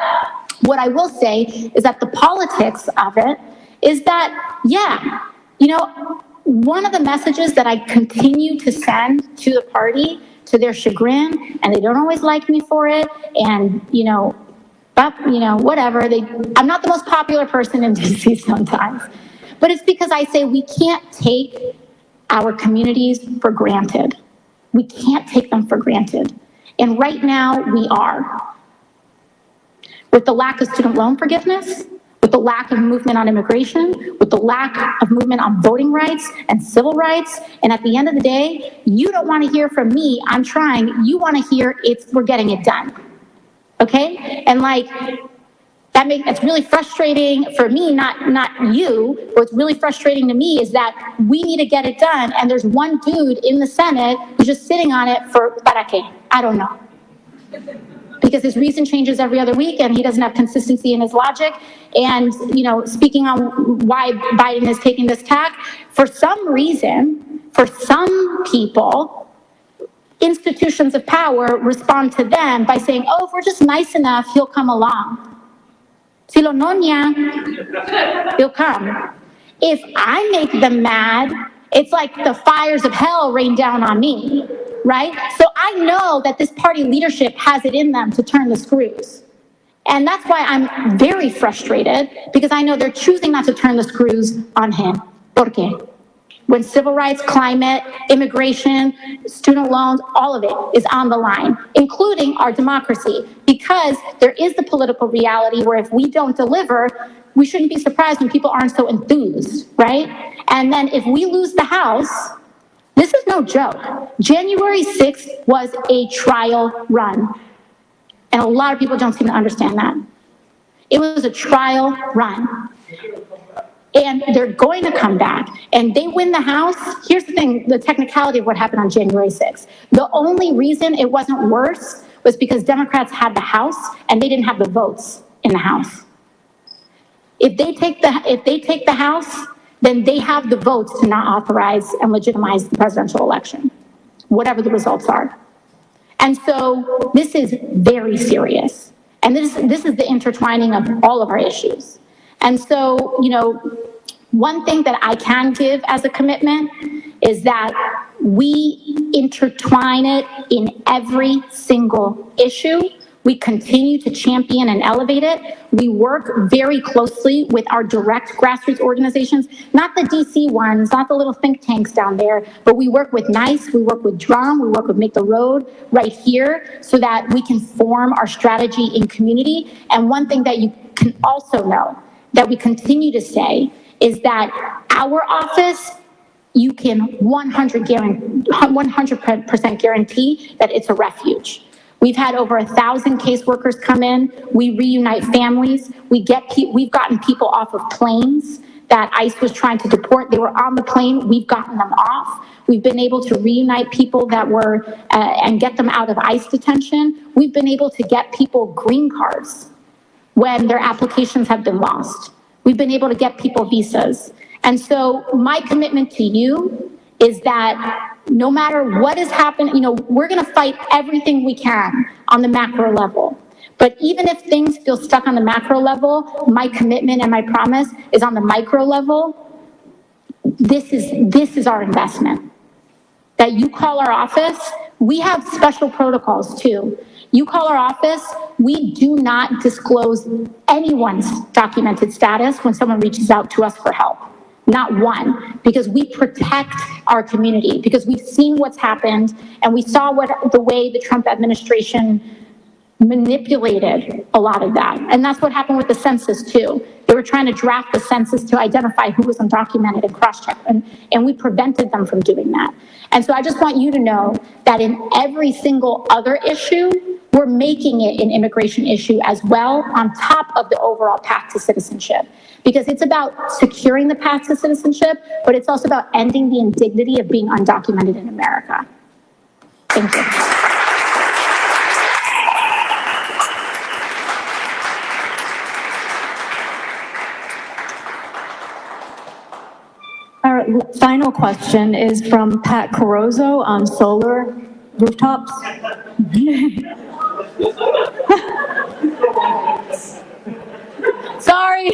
what I will say is that the politics of it is that, one of the messages that I continue to send to the party, to their chagrin, and they don't always like me for it, and, whatever, I'm not the most popular person in DC sometimes, but it's because I say we can't take our communities for granted. We can't take them for granted. And right now we are. With the lack of student loan forgiveness, with the lack of movement on immigration, with the lack of movement on voting rights and civil rights, and at the end of the day, you don't want to hear from me, I'm trying, you want to hear we're getting it done. Okay? And that's really frustrating for me, not you. What's really frustrating to me is that we need to get it done, and there's one dude in the Senate who's just sitting on it for, I don't know. Because his reason changes every other week, and he doesn't have consistency in his logic. And, speaking on why Biden is taking this tack, for some reason, for some people, institutions of power respond to them by saying, oh, if we're just nice enough, he'll come along. Si lo noña, he'll come. If I make them mad, it's like the fires of hell rain down on me, right? So I know that this party leadership has it in them to turn the screws. And that's why I'm very frustrated, because I know they're choosing not to turn the screws on him. ¿Por qué? When civil rights, climate, immigration, student loans, all of it is on the line, including our democracy, because there is the political reality where if we don't deliver, we shouldn't be surprised when people aren't so enthused, right? And then if we lose the House, this is no joke. January 6th was a trial run. And a lot of people don't seem to understand that. It was a trial run. And they're going to come back, and they win the House. Here's the thing, the technicality of what happened on January 6th. The only reason it wasn't worse was because Democrats had the House and they didn't have the votes in the House. If they take the House, then they have the votes to not authorize and legitimize the presidential election, whatever the results are. And so this is very serious. And this is the intertwining of all of our issues. And so, one thing that I can give as a commitment is that we intertwine it in every single issue. We continue to champion and elevate it. We work very closely with our direct grassroots organizations, not the DC ones, not the little think tanks down there, but we work with NICE, we work with DRUM, we work with Make the Road right here so that we can form our strategy in community. And one thing that you can also know that we continue to say is that our office, you can 100% guarantee that it's a refuge. We've had over 1,000 caseworkers come in. We reunite families. We've gotten people off of planes that ICE was trying to deport. They were on the plane. We've gotten them off. We've been able to reunite people that were, and get them out of ICE detention. We've been able to get people green cards when their applications have been lost. We've been able to get people visas. And so my commitment to you is that no matter what has happened, we're going to fight everything we can on the macro level. But even if things feel stuck on the macro level, my commitment and my promise is on the micro level. This is our investment. That you call our office, we have special protocols too. You call our office, we do not disclose anyone's documented status when someone reaches out to us for help. Not one, because we protect our community, because we've seen what's happened and we saw the way the Trump administration manipulated a lot of that. And that's what happened with the census too. They were trying to draft the census to identify who was undocumented and cross-check, and we prevented them from doing that. And so I just want you to know that in every single other issue, we're making it an immigration issue as well, on top of the overall path to citizenship. Because it's about securing the path to citizenship, but it's also about ending the indignity of being undocumented in America. Thank you. Our final question is from Pat Carozzo on solar rooftops. Sorry.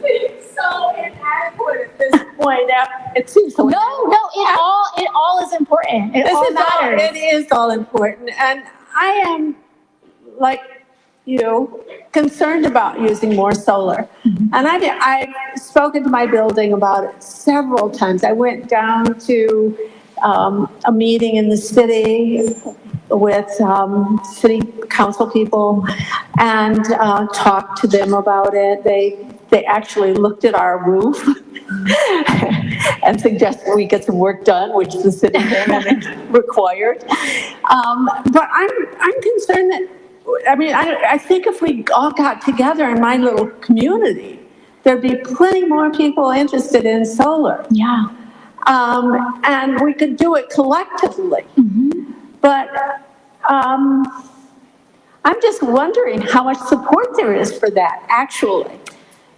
It's so inadequate at this point. It seems so. No, it all is important. It all matters. It is all important, and I am, like you, concerned about using more solar. Mm-hmm. And I've spoken to my building about it several times. I went down to a meeting in the city with city council people and talked to them about it. They actually looked at our roof and suggested we get some work done, which the city then required. But I'm concerned that, I think if we all got together in my little community, there'd be plenty more people interested in solar. Yeah. And we could do it collectively. Mm-hmm. But I'm just wondering how much support there is for that, actually,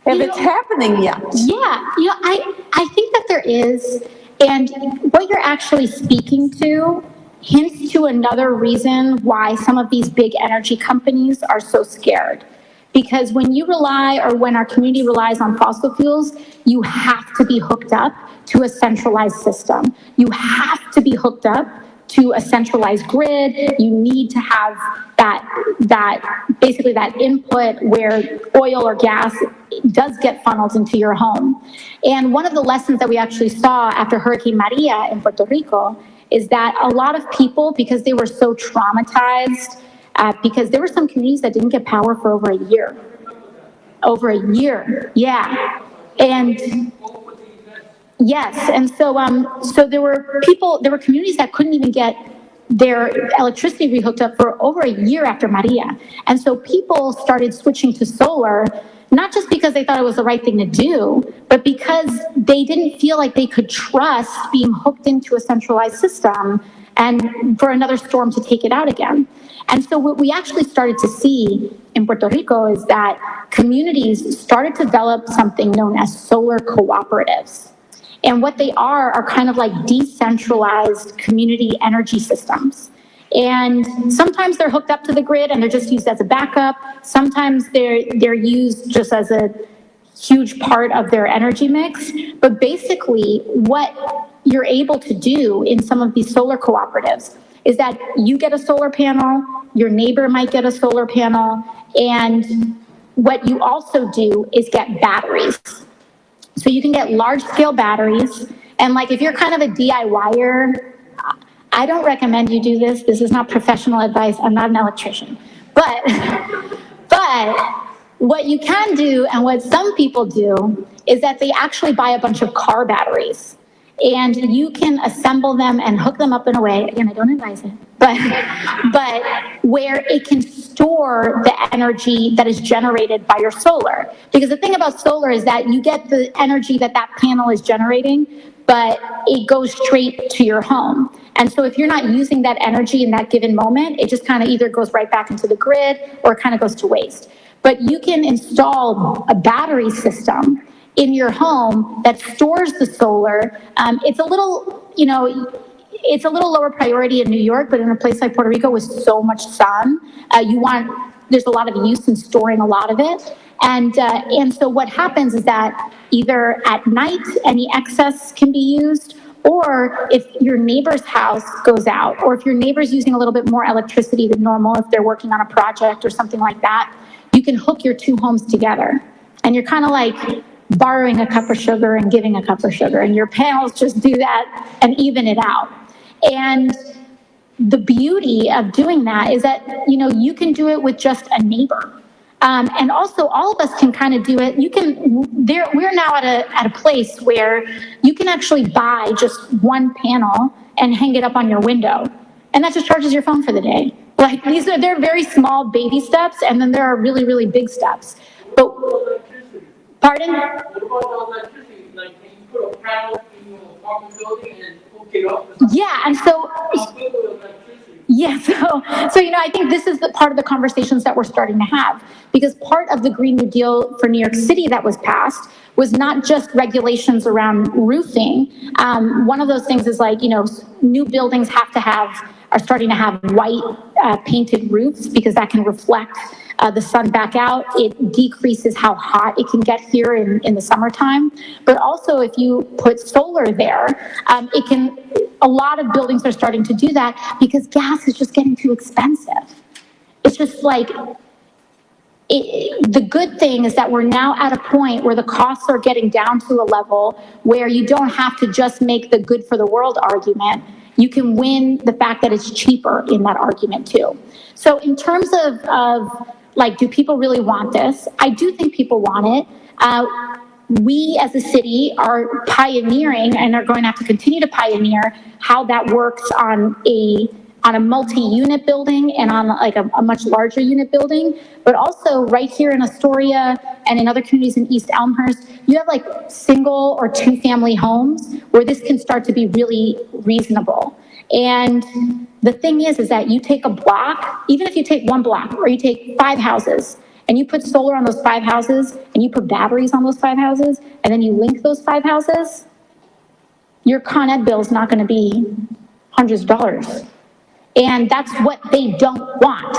if it's happening yet. Yeah, I think that there is, and what you're actually speaking to hints to another reason why some of these big energy companies are so scared. Because when you rely, or when our community relies on fossil fuels, you have to be hooked up to a centralized system. You have to be hooked up to a centralized grid. You need to have that basically that input where oil or gas does get funneled into your home. And one of the lessons that we actually saw after Hurricane Maria in Puerto Rico is that a lot of people, because they were so traumatized, because there were some communities that didn't get power for over a year. Over a year, yeah. And yes, and so there were communities that couldn't even get their electricity rehooked up for over a year after Maria. And so people started switching to solar, not just because they thought it was the right thing to do, but because they didn't feel like they could trust being hooked into a centralized system and for another storm to take it out again. And so what we actually started to see in Puerto Rico is that communities started to develop something known as solar cooperatives. And what they are kind of like decentralized community energy systems. And sometimes they're hooked up to the grid and they're just used as a backup. Sometimes they're used just as a huge part of their energy mix. But basically what you're able to do in some of these solar cooperatives is that you get a solar panel, your neighbor might get a solar panel, and what you also do is get batteries. So you can get large-scale batteries, and like if you're kind of a DIYer, I don't recommend you do this. This is not professional advice. I'm not an electrician. But what you can do, and what some people do, is that they actually buy a bunch of car batteries. And you can assemble them and hook them up in a way, again, I don't advise it, but where it can store the energy that is generated by your solar. Because the thing about solar is that you get the energy that that panel is generating, but it goes straight to your home. And so if you're not using that energy in that given moment, it just kind of either goes right back into the grid or it kind of goes to waste. But you can install a battery system in your home that stores the solar. It's a little, it's a little lower priority in New York, but in a place like Puerto Rico with so much sun, there's a lot of use in storing a lot of it. And so what happens is that either at night, any excess can be used, or if your neighbor's house goes out, or if your neighbor's using a little bit more electricity than normal, if they're working on a project or something like that, you can hook your two homes together. And you're kind of like borrowing a cup of sugar and giving a cup of sugar, and your panels just do that and even it out. And the beauty of doing that is that, you can do it with just a neighbor. And also all of us can kind of do it. We're now at a place where you can actually buy just one panel and hang it up on your window. And that just charges your phone for the day. Like they're very small baby steps, and then there are really, really big steps. But, pardon? What about the electricity? Like, can you put a panel in your apartment building and hook it up? Yeah, and so, yeah, so I think this is the part of the conversations that we're starting to have, because part of the Green New Deal for New York City that was passed was not just regulations around roofing. One of those things is like, new buildings are starting to have white painted roofs, because that can reflect the sun back out. It decreases how hot it can get here in the summertime. But also if you put solar there, a lot of buildings are starting to do that because gas is just getting too expensive. It's just like, the good thing is that we're now at a point where the costs are getting down to a level where you don't have to just make the good for the world argument. You can win the fact that it's cheaper in that argument too. So in terms of like, do people really want this? I do think people want it. We as a city are pioneering and are going to have to continue to pioneer how that works on a multi-unit building and on like a much larger unit building, but also right here in Astoria and in other communities in East Elmhurst, you have like single or two family homes where this can start to be really reasonable. And the thing is that you take a block, even if you take one block or you take 5 houses and you put solar on those 5 houses and you put batteries on those 5 houses and then you link those 5 houses, your Con Ed bill is not going to be hundreds of dollars. And that's what they don't want.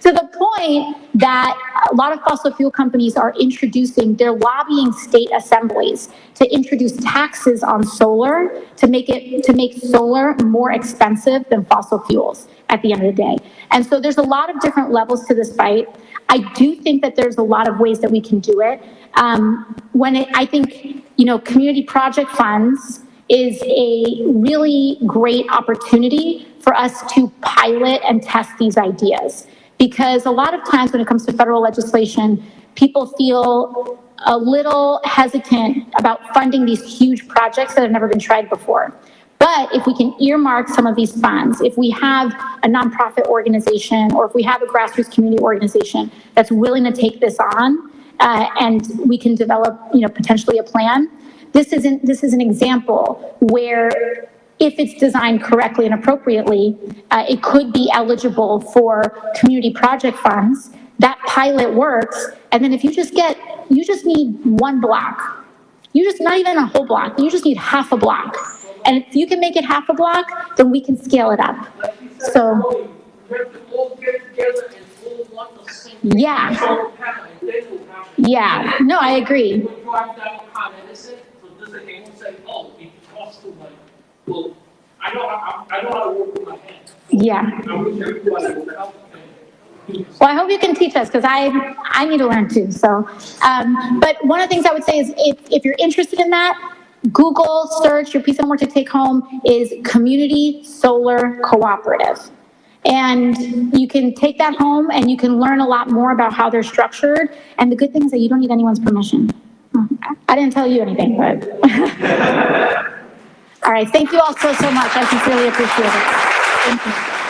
To the point that a lot of fossil fuel companies are they're lobbying state assemblies to introduce taxes on solar to make solar more expensive than fossil fuels at the end of the day. And so there's a lot of different levels to this fight. I do think that there's a lot of ways that we can do it. I think, community project funds is a really great opportunity for us to pilot and test these ideas. Because a lot of times when it comes to federal legislation, people feel a little hesitant about funding these huge projects that have never been tried before. But if we can earmark some of these funds, if we have a nonprofit organization or if we have a grassroots community organization that's willing to take this on, and we can develop, potentially a plan, this is an example where if it's designed correctly and appropriately, it could be eligible for community project funds. That pilot works, and then if you just need one block, not even a whole block, you just need half a block. And if you can make it half a block, then we can scale it up. So, yeah. Yeah, no, I agree. Well, I know how to work with my hands. Yeah. I wish everybody would help me. Well, I hope you can teach us because I need to learn too. So, but one of the things I would say is if you're interested in that, Google search, your piece of homework to take home is Community Solar Cooperative. And you can take that home and you can learn a lot more about how they're structured. And the good thing is that you don't need anyone's permission. I didn't tell you anything, but. All right, thank you all so much. I sincerely appreciate it. Thank you.